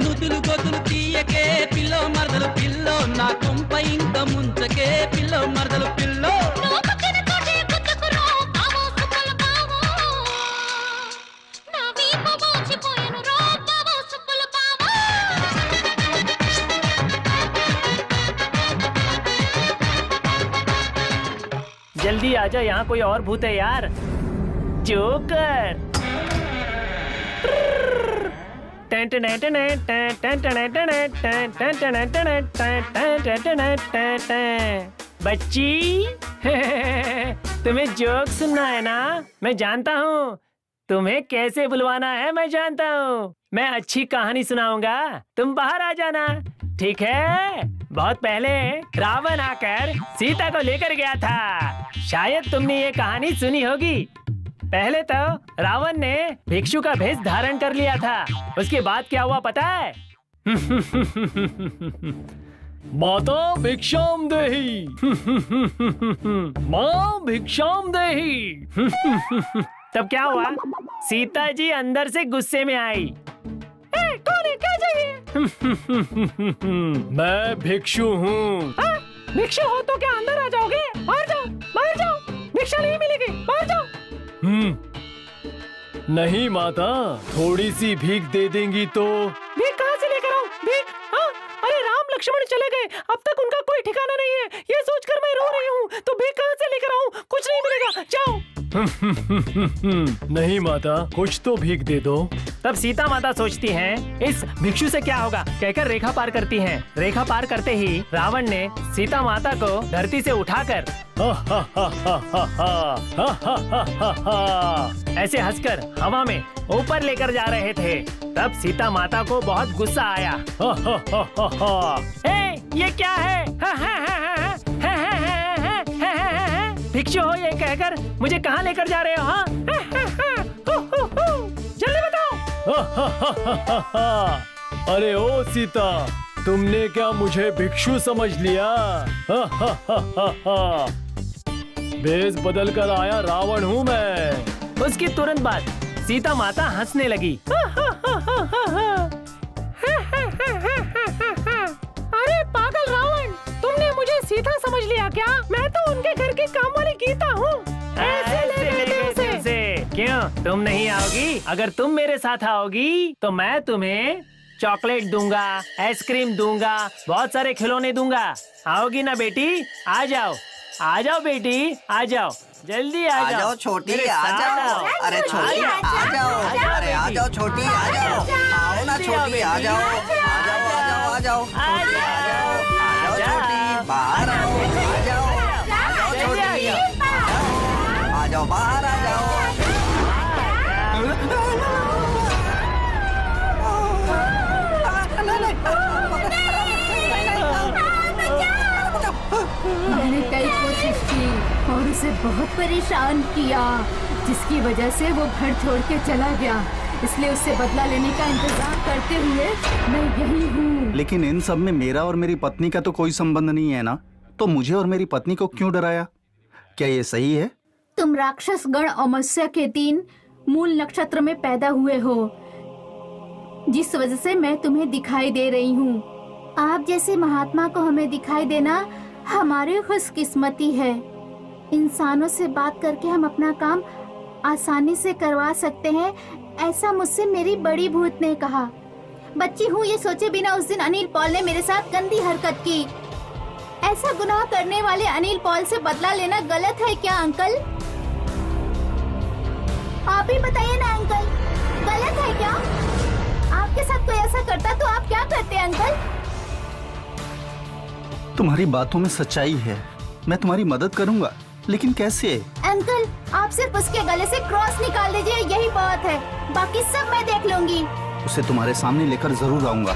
J: నుదులు గొదులు తీయకే పిల్లో మరదలు పిల్లో నా కొంప ఇంత ముంచకే పిల్లో మరదలు పిల్లో
I: जल्दी आजा, यहाँ कोई और भूत है यार। जोकर। बच्ची तुम्हें जोक सुनना है ना? मैं जानता हूँ तुम्हें कैसे बुलवाना है, मैं जानता हूँ। मैं अच्छी कहानी सुनाऊंगा, तुम बाहर आ जाना, ठीक है? बहुत पहले रावण आकर सीता को लेकर गया था। शायद तुमने ये कहानी सुनी होगी। पहले तो रावण ने भिक्षु का भेष धारण कर लिया था। उसके बाद क्या हुआ पता है?
H: माता भिक्षाम देही। माँ भिक्षाम देही।
I: तब क्या हुआ? सीता जी अंदर से गुस्से में आई। कौन है, क्या चाहिए?
H: मैं भिक्षु हूँ।
I: भिक्षु हो तो क्या अंदर आ जाओगे? बाहर जाओ, बाहर जाओ, भिक्षा नहीं मिलेगी, बाहर जाओ।
H: नहीं माता, थोड़ी सी भीख दे देंगी तो।
I: भीख कहाँ से लेकर आऊं? भीख? हाँ? अरे राम लक्ष्मण चले गए, अब तक उनका कोई ठिकाना नहीं है। ये सोचकर मैं रो रही हूँ। तो भीख कहाँ से लेकर आऊं? कुछ नहीं मिलेगा, जाओ।
H: नहीं माता, कुछ तो भीख दे दो।
I: तब सीता माता सोचती हैं, इस भिक्षु से क्या होगा, कहकर रेखा पार करती हैं। रेखा पार करते ही रावण ने सीता माता को धरती से उठाकर ऐसे हंसकर हवा में ऊपर लेकर जा रहे थे। तब सीता माता को बहुत गुस्सा आया। ये क्या है? भिक्षु हो ये कहकर मुझे कहाँ लेकर जा रहे हो? हाँ? जल्दी बताओ।
H: अरे ओ सीता, तुमने क्या मुझे भिक्षु समझ लिया? भेष बदल कर आया रावण हूँ मैं।
I: उसकी तुरंत बाद सीता माता हंसने लगी। अरे पागल रावण, तुमने मुझे सीता समझ लिया क्या? मैं तो उनके घर की काम वाली गीता हूँ। ऐसे ले उसे। क्यों तुम नहीं आओगी? अगर तुम मेरे साथ आओगी तो मैं तुम्हें चॉकलेट दूंगा, आइसक्रीम दूंगा, बहुत सारे खिलौने दूंगा। आओगी ना बेटी? आ जाओ, आ जाओ बेटी, आ जाओ, जल्दी आ जाओ।
D: छोटी,
I: मेरे
D: आ
I: साथ
D: जाओ। अरे छोटी, आ जाओ। अरे आ जाओ छोटी, आ जाओ। आओ ना छोटी, आ जाओ, आ जाओ, आ जाओ, आ जाओ, छोटी, आ जाओ, आ जाओ छोटी, बाहर आओ, आ जाओ, आ जाओ छोटी, आ जाओ, बाहर आ जाओ।
G: मैंने कई कोशिश की और उसे बहुत परेशान किया, जिसकी वजह से वो घर छोड़ के चला गया। इसलिए उससे बदला लेने का इंतजार करते हुए मैं यही हूँ।
A: लेकिन इन सब में मेरा और मेरी पत्नी का तो कोई संबंध नहीं है ना, तो मुझे और मेरी पत्नी को क्यों डराया? क्या ये सही है?
G: तुम राक्षस गण अमावस्या के 3 मूल नक्षत्र में पैदा हुए हो, जिस वजह से मैं तुम्हें दिखाई दे रही हूँ। आप जैसे महात्मा को हमें दिखाई देना हमारी खुशकिस्मती है। इंसानों से बात करके हम अपना काम आसानी से करवा सकते हैं, ऐसा मुझसे मेरी बड़ी भूत ने कहा। बच्ची हूँ ये सोचे बिना उस दिन अनिल पॉल ने मेरे साथ गंदी हरकत की। ऐसा गुनाह करने वाले अनिल पॉल से बदला लेना गलत है क्या अंकल? आप ही बताइए ना अंकल, गलत है क्या? आपके साथ कोई ऐसा करता तो आप क्या करते अंकल?
A: तुम्हारी बातों में सच्चाई है, मैं तुम्हारी मदद करूंगा, लेकिन कैसे?
G: अंकल आप सिर्फ उसके गले से क्रॉस निकाल दीजिए, यही बहुत है, बाकी सब मैं देख लूंगी।
A: उसे तुम्हारे सामने लेकर जरूर आऊंगा।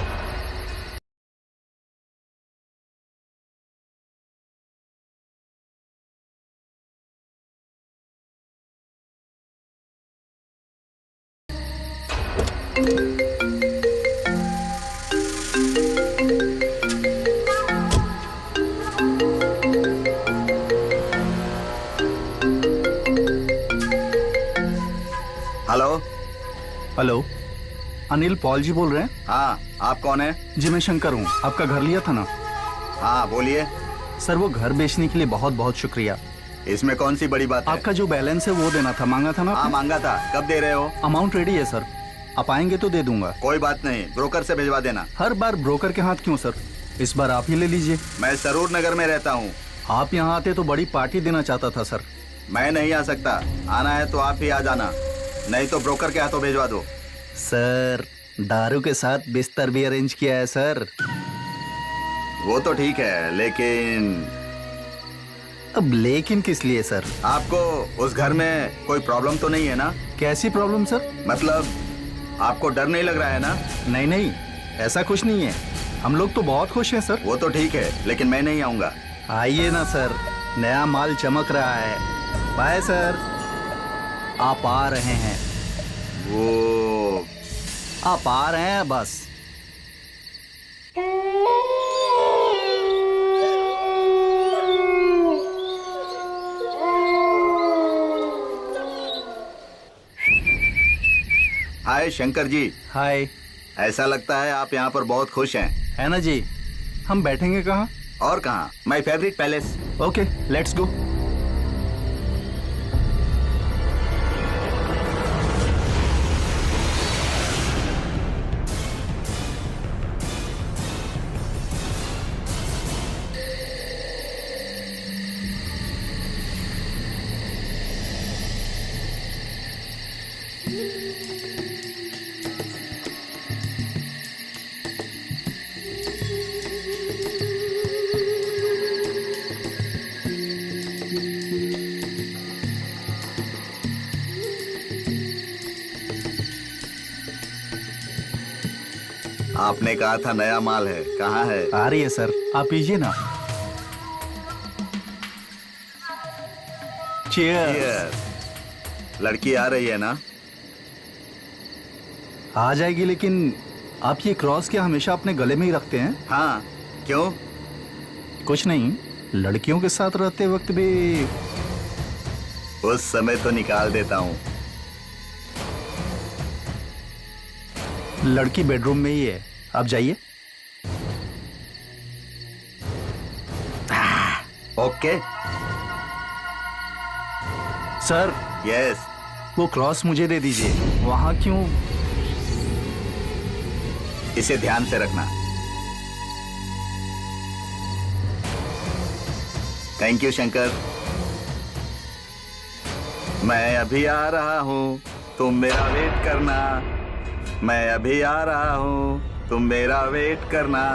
C: हेलो।
A: हेलो, अनिल पॉल जी बोल रहे हैं?
C: हाँ, आप कौन है?
A: जी मैं शंकर हूँ, आपका घर लिया था ना?
C: हाँ बोलिए।
A: सर वो घर बेचने के लिए बहुत बहुत शुक्रिया।
C: इसमें कौन सी बड़ी बात है?
A: आपका जो बैलेंस है वो देना था, मांगा था ना?
C: हाँ मांगा था, कब दे रहे हो?
A: अमाउंट रेडी है सर, आप आएंगे तो दे दूंगा।
C: कोई बात नहीं, ब्रोकर से भिजवा देना।
A: हर बार ब्रोकर के हाथ क्यों सर, इस बार आप ही ले लीजिए।
C: मैं सरूर नगर में रहता हूँ।
A: आप यहाँ आते तो बड़ी पार्टी देना चाहता था सर।
C: मैं नहीं आ सकता, आना है तो आप ही आ जाना, नहीं तो ब्रोकर के हाथों भिजवा दो।
A: सर
D: दारू के साथ बिस्तर भी अरेंज किया है सर।
C: वो तो ठीक है, लेकिन
D: अब लेकिन किस लिए सर?
C: आपको उस घर में कोई प्रॉब्लम तो नहीं है ना?
D: कैसी प्रॉब्लम सर?
C: मतलब आपको डर नहीं लग रहा है ना?
D: नहीं नहीं, ऐसा कुछ नहीं है, हम लोग तो बहुत खुश हैं सर।
C: वो तो ठीक है, लेकिन मैं नहीं आऊंगा।
D: आइए ना सर, नया माल चमक रहा है। Bye sir. आप आ रहे हैं?
C: वो
D: आप आ रहे हैं बस।
C: हाय शंकर जी।
D: हाय।
C: ऐसा लगता है आप यहाँ पर बहुत खुश हैं।
D: है ना जी। हम बैठेंगे कहाँ?
C: और कहाँ? My favourite palace.
D: Okay, let's go.
C: आपने कहा था नया माल है, कहाँ है?
D: आ रही है सर, आप पीजिए ना। चीयर्स।
C: Cheers। लड़की आ रही है ना?
D: आ जाएगी, लेकिन आप ये क्रॉस क्या हमेशा अपने गले में ही रखते हैं?
C: हाँ, क्यों?
D: कुछ नहीं, लड़कियों के साथ रहते वक्त भी।
C: उस समय तो निकाल देता हूँ।
D: लड़की बेडरूम में ही है, आप जाइए।
C: Okay
D: sir.
C: यस।
D: वो क्रॉस मुझे दे दीजिए। वहां क्यों?
C: इसे ध्यान से रखना। Thank you Shankar. मैं अभी आ रहा हूँ, तुम मेरा वेट करना। मैं अभी आ रहा हूँ, तुम मेरा वेट करना।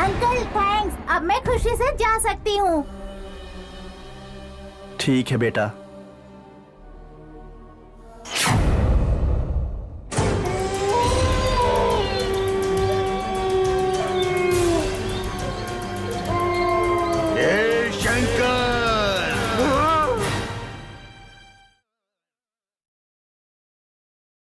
G: अंकल थैंक्स, अब मैं खुशी से जा सकती हूँ।
D: ठीक है बेटा।